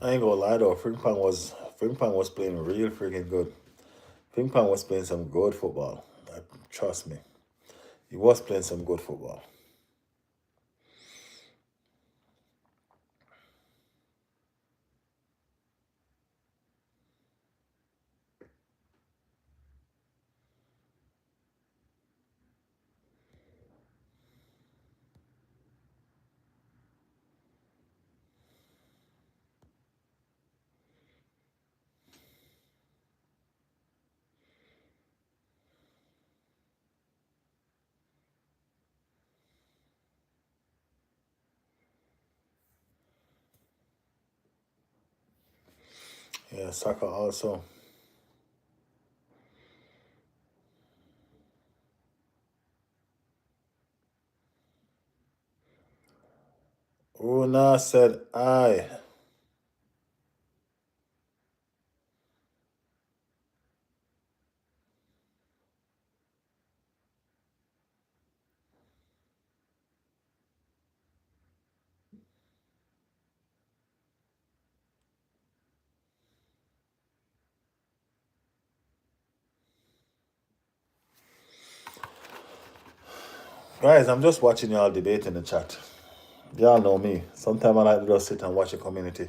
I ain't gonna lie though, Frimpong was playing real freaking good. Frimpong was playing some good football. Trust me. He was playing some good football. Yeah, Saka also. Una said I. Guys, I'm just watching y'all debate in the chat. Y'all know me. Sometimes I like to just sit and watch the community.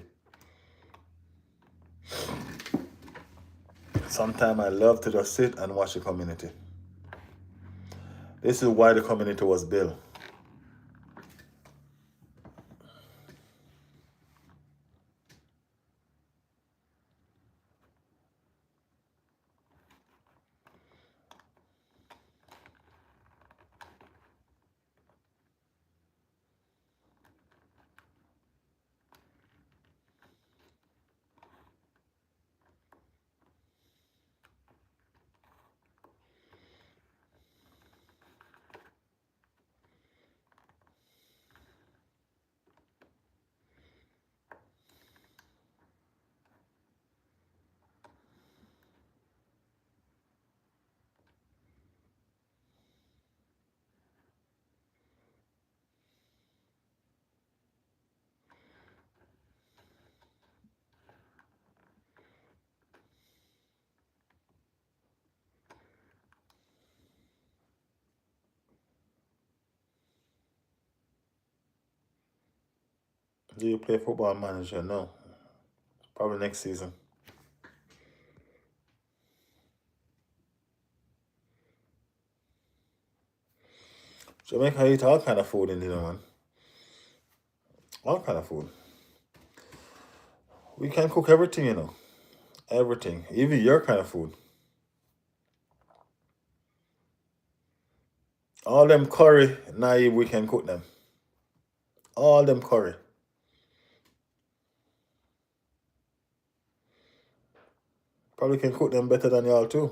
Sometimes I love to just sit and watch the community. This is why the community was built. Do you play football manager? No. Probably next season. Jamaica eat all kind of food in dinner, man. All kind of food. We can cook everything, you know. Everything. Even your kind of food. All them curry, naive, we can cook them. All them curry. Probably can cook them better than y'all too.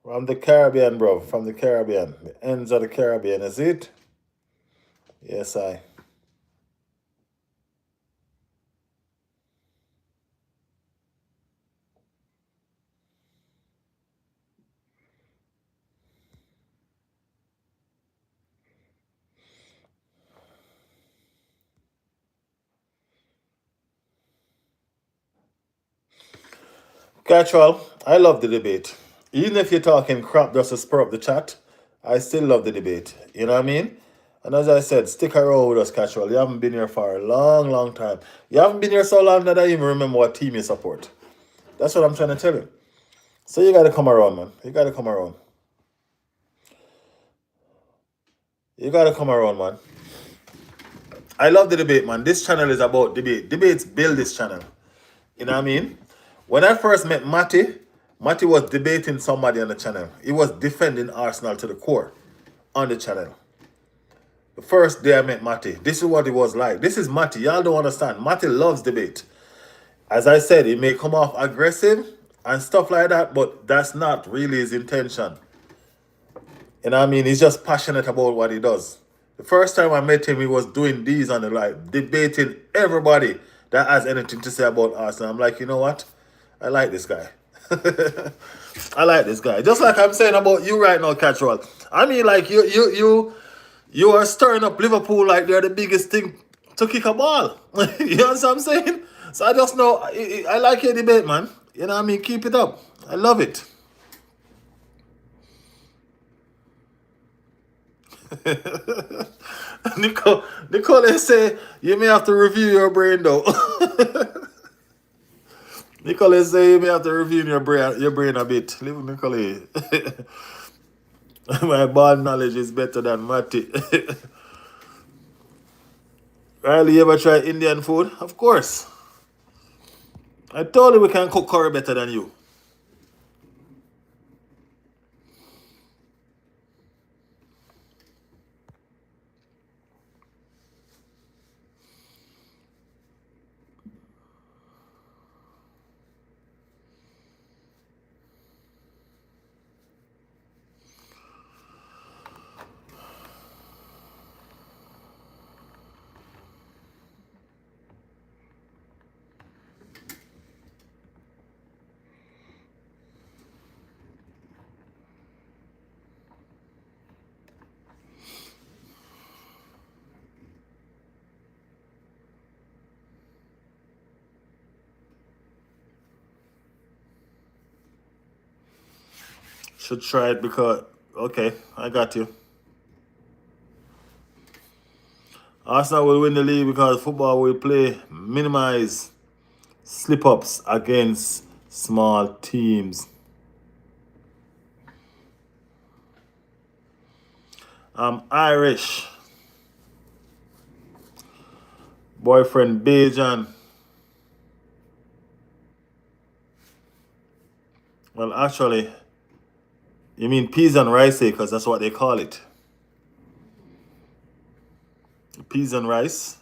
From the Caribbean, bro. From the Caribbean. The ends of the Caribbean, is it? Yes, I. Casual, I love the debate. Even if you're talking crap just to spur up the chat, I still love the debate. You know what I mean? And as I said, stick around with us, Casual. You haven't been here for a long, long time. You haven't been here so long that I even remember what team you support. That's what I'm trying to tell you. So you got to come around, man. You got to come around. You got to come around, man. I love the debate, man. This channel is about debate. Debates build this channel. You know what I mean? When I first met Matty was debating somebody on the channel. He was defending Arsenal to the core on the channel. The first day I met Matty, this is what it was like. This is Matty. Y'all don't understand. Matty loves debate. As I said, he may come off aggressive and stuff like that, but that's not really his intention. You know what I mean? He's just passionate about what he does. The first time I met him, he was doing these on the live, debating everybody that has anything to say about Arsenal. I'm like, you know what? I like this guy. I like this guy. Just like I'm saying about you right now, Catchwell. I mean, like you are stirring up Liverpool like they're the biggest thing to kick a ball. You know what I'm saying? So I just know I like your debate, man. You know what I mean? Keep it up. I love it. Nicole say you may have to review your brain though. Nicole say you may have to review your brain a bit. Leave Nicole. My ball knowledge is better than Matty. Riley, you ever try Indian food? Of course. I told you we can cook curry better than you. Should try it because okay, I got you. Arsenal will win the league because football will play minimize slip-ups against small teams. I'm Irish. Boyfriend Bajan. Well, actually, you mean peas and rice, because that's what they call it. Peas and rice.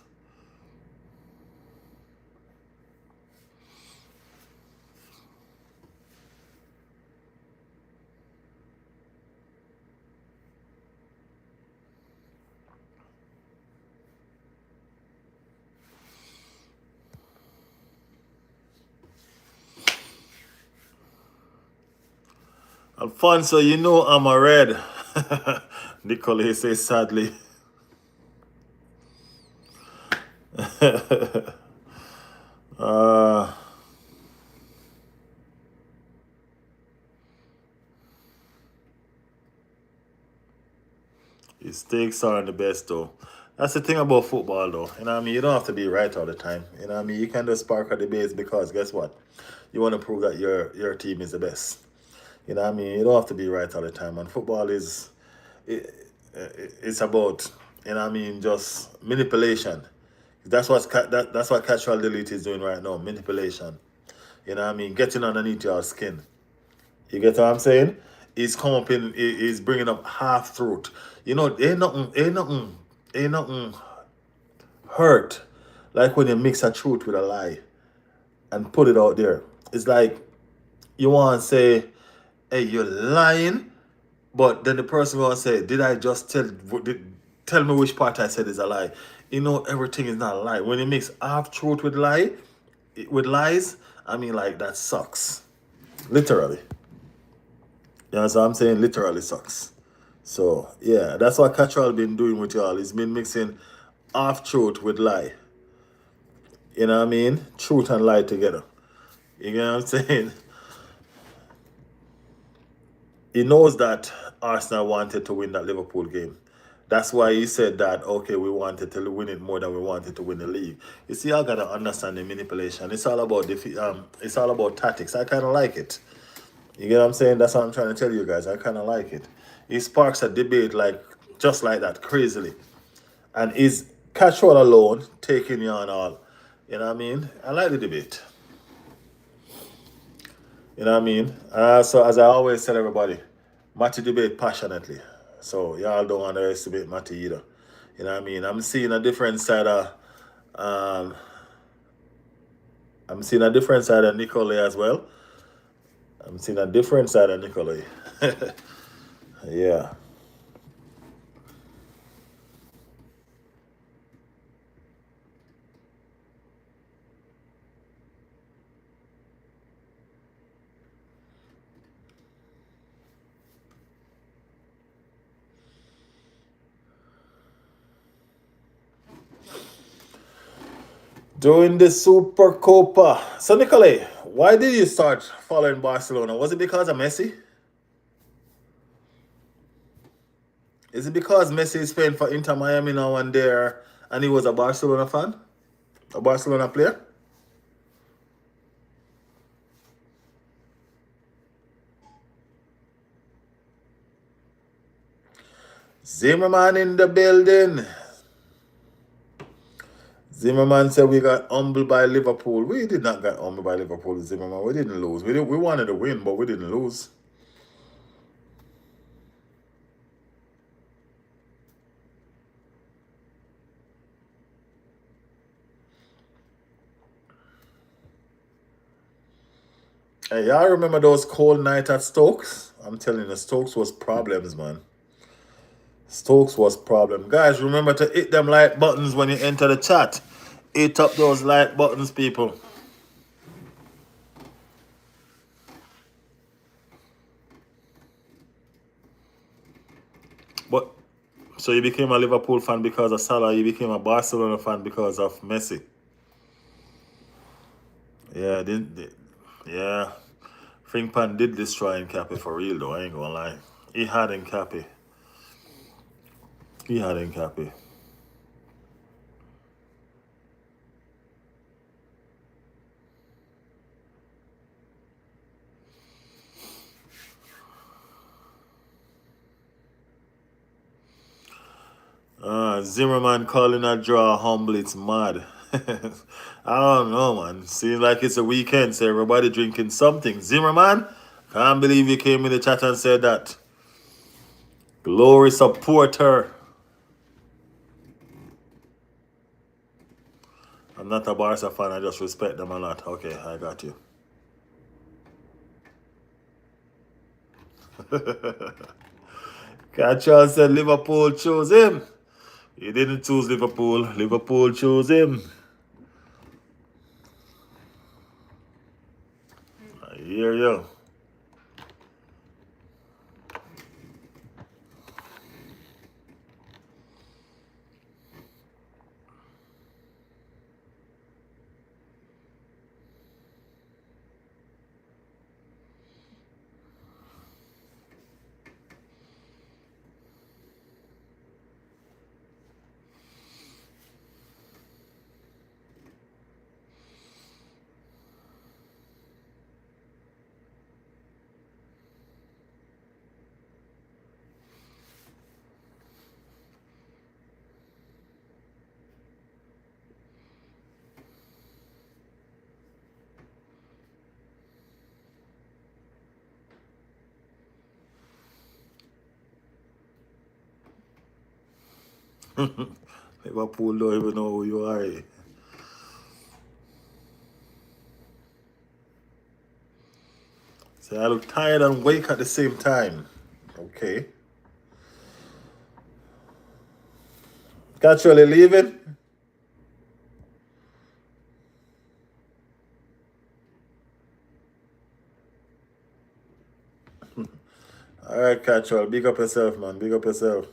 Alfonso, you know I'm a red. Nicholas says sadly. Mistakes aren't the best though. That's the thing about football though. You know what I mean? You don't have to be right all the time. You know what I mean? You can just spark a debate because guess what? You want to prove that your team is the best. You know what I mean? You don't have to be right all the time. And football is it's about, you know what I mean, just manipulation. That's what casual delete is doing right now, manipulation. You know what I mean? Getting underneath your skin. You get what I'm saying? He's come up in, he's bringing up half truth. You know, ain't nothing hurt like when you mix a truth with a lie and put it out there. It's like you want to say, hey, you're lying, but then the person will say, did I just tell me which part I said is a lie? You know, everything is not a lie. When you mix half truth with lies, I mean, like, that sucks. Literally. You know what I'm saying? Literally sucks. So, yeah, that's what Cattrall been doing with y'all. He's been mixing half truth with lie. You know what I mean? Truth and lie together. You know what I'm saying? He knows that Arsenal wanted to win that Liverpool game. That's why he said that, okay, we wanted to win it more than we wanted to win the league. You see, I gotta understand the manipulation. It's all about it's all about tactics. I kinda like it. You get what I'm saying? That's what I'm trying to tell you guys. I kinda like it. He sparks a debate like just like that, crazily. And is Casual alone taking you on all. You know what I mean? I like the debate. You know what I mean? So as I always tell everybody, Matty debate passionately. So y'all don't underestimate Matty either. You know what I mean? Um I'm seeing a different side of Nicolay as well. I'm seeing a different side of Nicolay. Yeah. Doing the Super Copa. So Nicolay, why did you start following Barcelona? Was it because of Messi? Is it because Messi is playing for Inter Miami now and he was a Barcelona fan? A Barcelona player? Zimmerman in the building. Zimmerman said we got humbled by Liverpool. We did not get humbled by Liverpool, Zimmerman. We didn't lose. We wanted to win, but we didn't lose. Hey, y'all remember those cold nights at Stokes? I'm telling you, Stokes was problems, man. Stokes was problem. Guys, remember to hit them like buttons when you enter the chat. Hit up those like buttons, people. But so you became a Liverpool fan because of Salah. You became a Barcelona fan because of Messi. Yeah, yeah. Frinkpan did destroy Nkapi for real though. I ain't gonna lie. He had Nkapi. He had Nkapi. Zimmerman calling a draw humble. It's mad. I don't know, man. Seems like it's a weekend, so everybody drinking something. Zimmerman, can't believe you came in the chat and said that. Glory supporter. I'm not a Barca fan. I just respect them a lot. Okay, I got you. Catcher said Liverpool chose him. He didn't choose Liverpool. Liverpool chose him. I hear you. Liverpool don't even know who you are. So I look tired and wake at the same time. Okay. Casually leaving? Alright, Casual. Big up yourself, man. Big up yourself.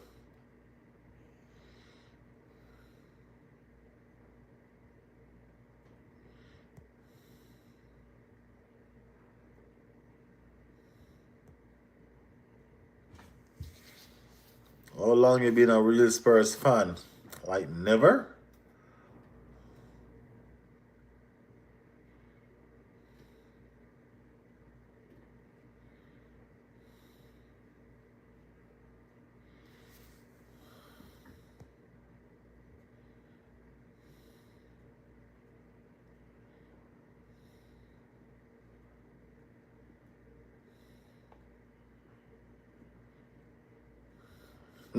How long you been a real Spurs fan? Like never?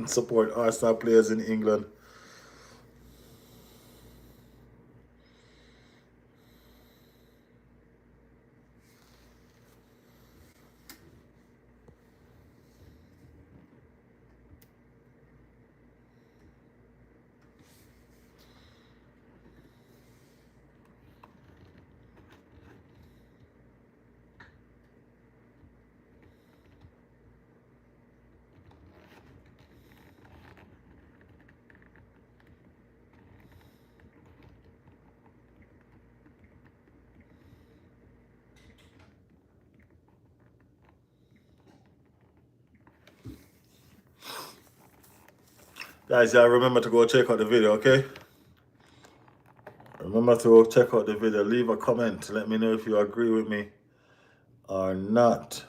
Support Arsenal players in England. Guys, yeah, remember to go check out the video, okay? Remember to go check out the video. Leave a comment. Let me know if you agree with me or not.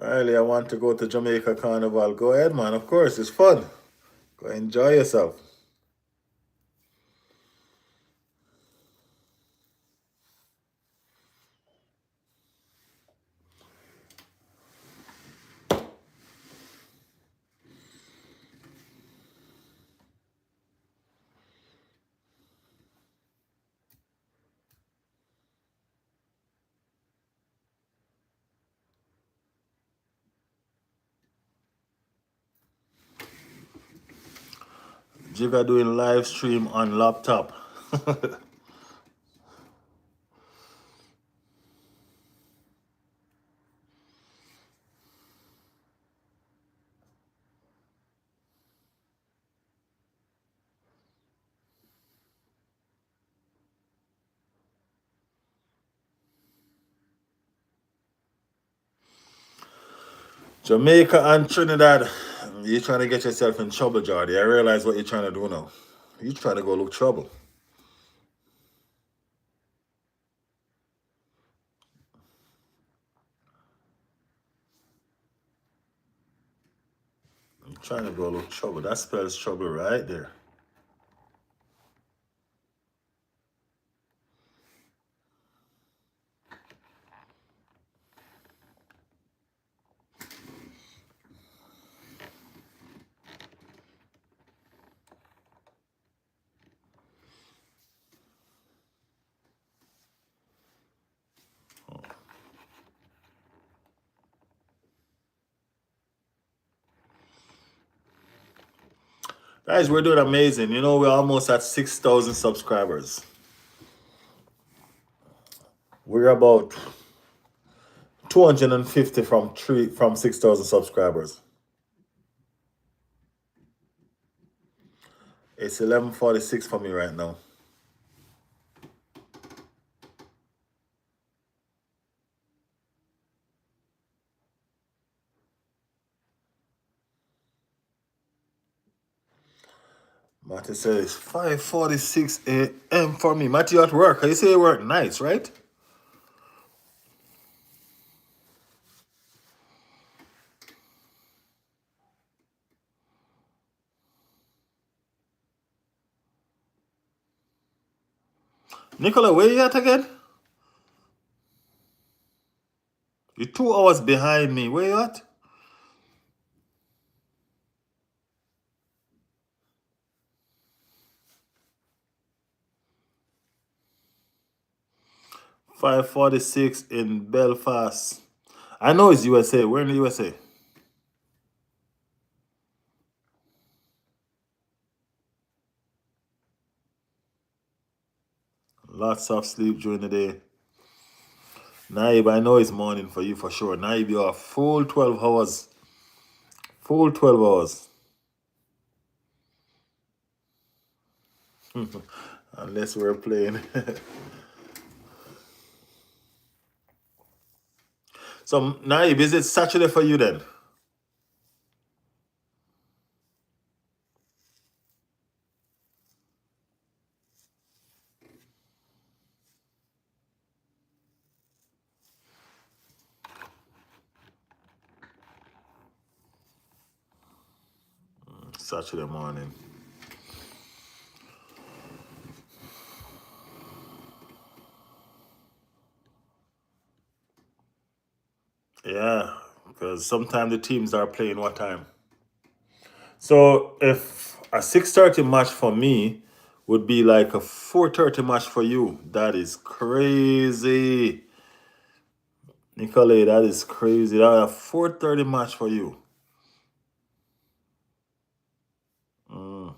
Riley, I want to go to Jamaica Carnival. Go ahead, man. Of course, it's fun. Go enjoy yourself. Jigga doing live stream on laptop. Jamaica and Trinidad. You're trying to get yourself in trouble, Jordy. I realize what you're trying to do now. You're trying to go look trouble. You're trying to go look trouble. That spells trouble right there. Guys, we're doing amazing. You know, we're almost at 6,000 subscribers. We're about 250 from 6,000 subscribers. It's 11:46 for me right now. Matty says 5:46 a.m. for me. Matty, you at work? You say you work nights, right? Nicola, where you at again? You're 2 hours behind me. Where you at? 5:46 in Belfast. I know it's USA. We're in the USA. Lots of sleep during the day. Naib, I know it's morning for you for sure. Naib, you're a full 12 hours. Full 12 hours. Unless we're playing. So, Naib, is it Saturday for you then? Saturday morning. Yeah, because sometimes the teams are playing what time? So if a 6:30 match for me would be like a 4:30 match for you, that is crazy. Nicole, that is crazy. That is a 4:30 match for you. Mm.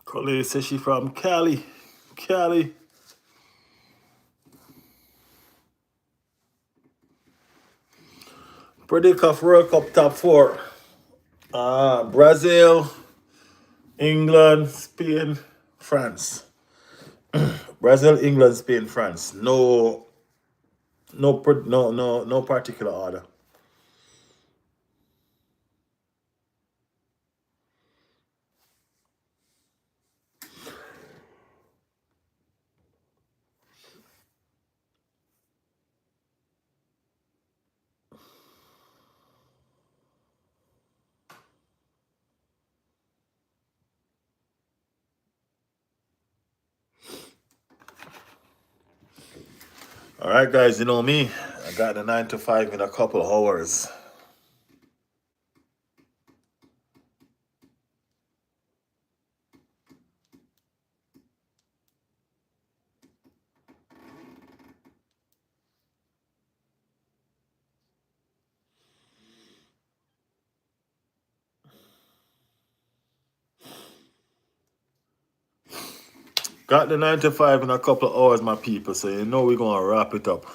Colette says she from Cali. Cali. Predict of World Cup top four. Brazil, England, Spain, France. Brazil, England, Spain, France. No particular order. All right, guys, you know me. I got the 9 to 5 in a couple of hours. Got the 9 to 5 in a couple of hours, my people. So you know we're going to wrap it up.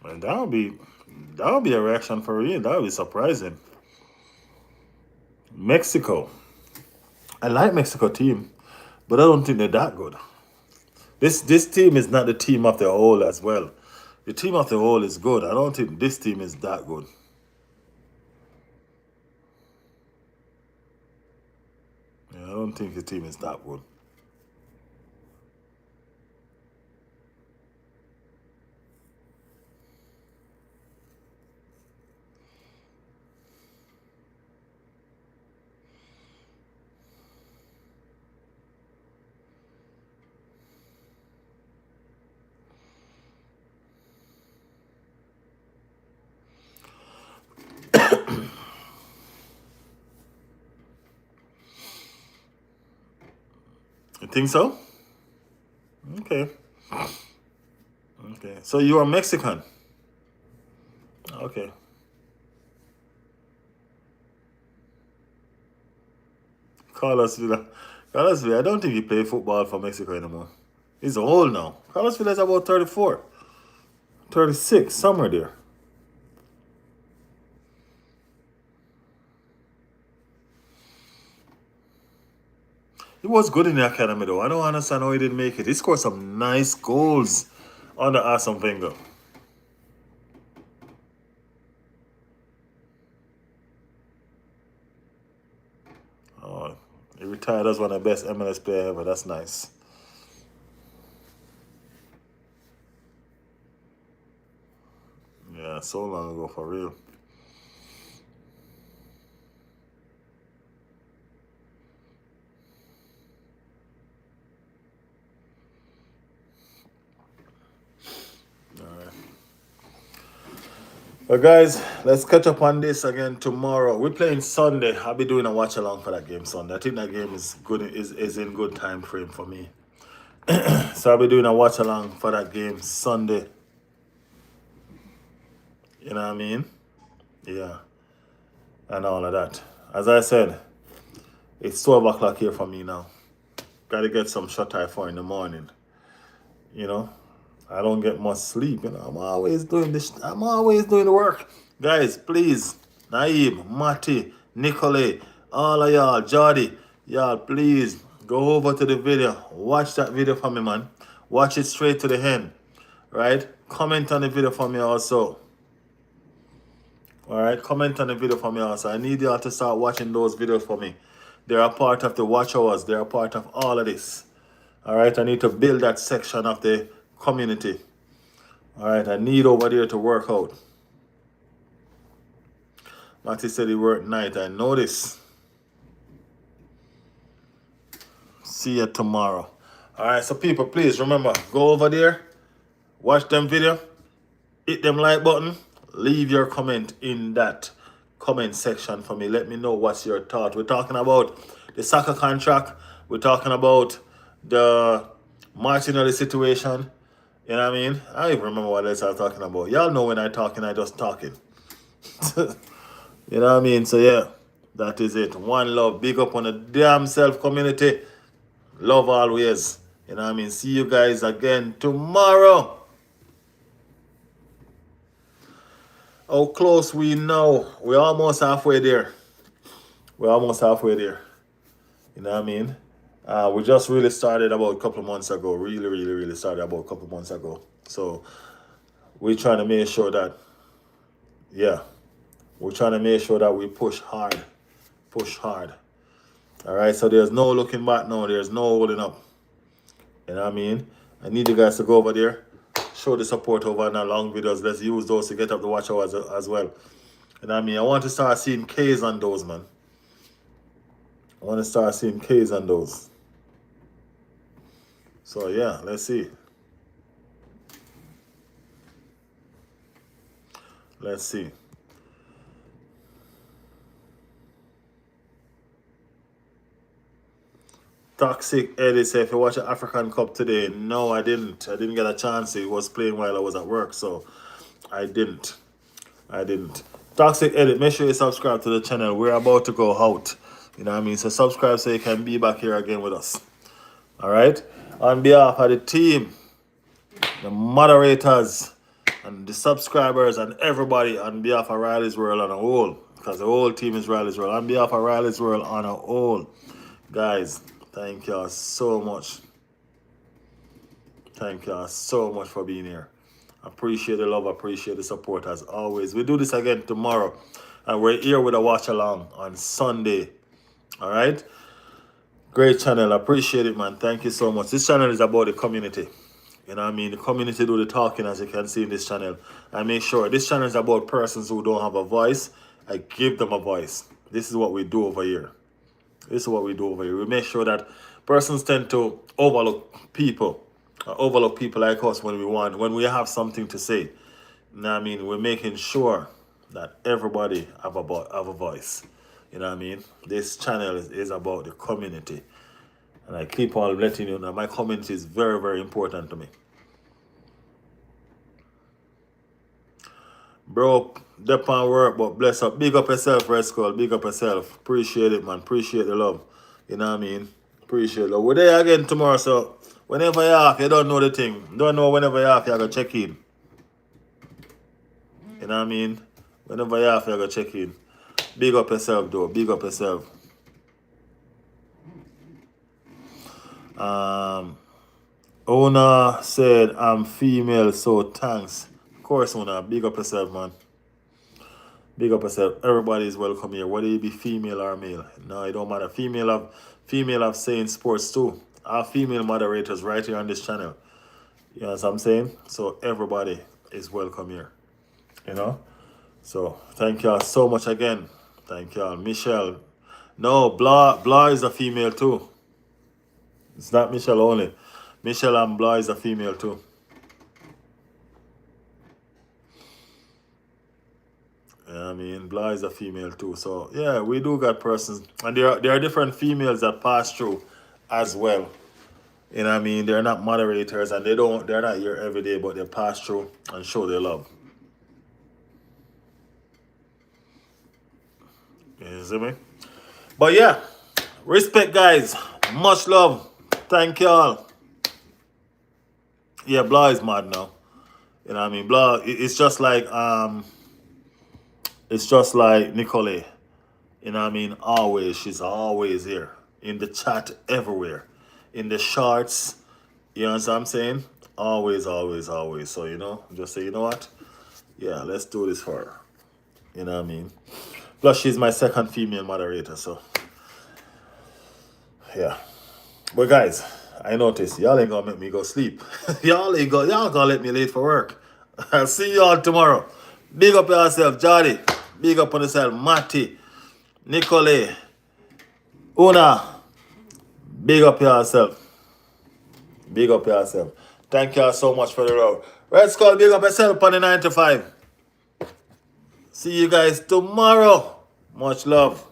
And that would be a reaction for real. That would be surprising. Mexico. I like Mexico team, but I don't think they're that good. This team is not the team of the whole as well. The team of the whole is good. I don't think this team is that good. Yeah, I don't think the team is that good. You think so? Okay. Okay. So you are Mexican. Okay. Carlos Villa. Carlos Villa, I don't think he play football for Mexico anymore. He's old now. Carlos Villa is about 34, 36, somewhere there. He was good in the academy though. I don't understand how he didn't make it. He scored some nice goals under Aston Villa. Oh, he retired as one of the best MLS player ever. That's nice. Yeah, so long ago for real. All right. But guys, let's catch up on this again tomorrow. We're playing Sunday. I'll be doing a watch along for that game Sunday. I think that game is good. Is in good time frame for me. So I'll be doing a watch along for that game Sunday. You know what I mean? Yeah, and all of that. As I said, it's 12 o'clock here for me now. Got to get some shut eye for in the morning. You know, I don't get much sleep. You know, I'm always doing this. I'm always doing the work. Guys, please, Naib, Mati, Nicolay, all of y'all, Jordy, y'all, please go over to the video. Watch that video for me, man. Watch it straight to the end. Right? Comment on the video for me also. All right, comment on the video for me also. I need y'all to start watching those videos for me. They're a part of the watch hours. They're a part of all of this. All right, I need to build that section of the community. All right, I need over there to work out. Matty said he worked night. I know this. See you tomorrow. All right, so people, please remember, go over there, watch them video, hit them like button, leave your comment in that comment section for me. Let me know what's your thought. We're talking about the Saka contract. We're talking about the Martinelli situation. You know what I mean? I don't even remember what else I was talking about. Y'all know when I talking, I just talking. You know what I mean? So yeah, that is it. One love. Big up on the damn self community. Love always. You know what I mean? See you guys again tomorrow. How close we now? We're almost halfway there. We're almost halfway there. You know what I mean? We just really started about a couple of months ago. Really started about a couple of months ago. So we're trying to make sure that, yeah, we're trying to make sure that we push hard. Push hard. All right, so there's no looking back now. There's no holding up. You know what I mean? I need you guys to go over there, show the support over in our long videos. Let's use those to get up the watch hours as well. You know what I mean? I want to start seeing K's on those, man. I want to start seeing K's on those. So yeah, let's see. Let's see. Toxic Eddie said, if you watch the African Cup today, no, I didn't. I didn't get a chance. It was playing while I was at work, so I didn't. Toxic Eddie, make sure you subscribe to the channel. We're about to go out. You know what I mean? So subscribe so you can be back here again with us. All right? On behalf of the team, the moderators, and the subscribers, and everybody on behalf of Riley's World on a whole, because the whole team is Riley's World. On behalf of Riley's World on a whole, guys, thank y'all so much. Thank y'all so much for being here. Appreciate the love, appreciate the support as always. We do this again tomorrow, and we're here with a watch along on Sunday. All right? Great channel. Appreciate it, man. Thank you so much. This channel is about the community. You know what I mean? The community do the talking, as you can see in this channel. I make sure this channel is about persons who don't have a voice. I give them a voice. This is what we do over here. This is what we do over here. We make sure that persons tend to overlook people. Overlook people like us when we have something to say. You know what I mean? We're making sure that everybody have a voice. You know what I mean? This channel is about the community. And I keep on letting you know my community is very important to me. Bro, dep on work, but bless up. Big up yourself, Red Skull. Big up yourself. Appreciate it, man. Appreciate the love. You know what I mean? Appreciate it. We're there again tomorrow, so whenever you're off, you don't know the thing. Don't know whenever you're off, you gotta check in. You know what I mean? Whenever you're off, you gotta check in. Big up yourself, though. Big up yourself. Ona said, I'm female, so thanks. Of course, Ona. Big up yourself, man. Big up yourself. Everybody is welcome here, whether you be female or male. No, it don't matter. Female have saying sports too. Our female moderators right here on this channel. You know what I'm saying? So everybody is welcome here. You know? So thank y'all so much again. Thank y'all. Michelle. No, Blah is a female too. It's not Michelle only. Michelle and Blah is a female too. Yeah, I mean, Blah is a female too. So yeah, we do got persons, and there are different females that pass through as well. You know what I mean? They're not moderators, and they're not here every day, but they pass through and show their love. You see me? But yeah, respect, guys. Much love. Thank y'all. Yeah, Blah is mad now. You know what I mean? Blah, it's just like Nicole. You know what I mean? Always, she's always here. In the chat, everywhere. In the shorts. You know what I'm saying? Always. So, you know, just say, you know what? Yeah, let's do this for her. You know what I mean? Plus, she's my second female moderator, so. Yeah. But guys, I noticed y'all ain't gonna make me go sleep. y'all gonna let me late for work. I'll see y'all tomorrow. Big up yourself, Jody. Big up on yourself, Matty, Nicole, Una. Big up yourself. Big up yourself. Thank y'all so much for the love. Red Skull, big up yourself on the 9 to 5. See you guys tomorrow. Much love.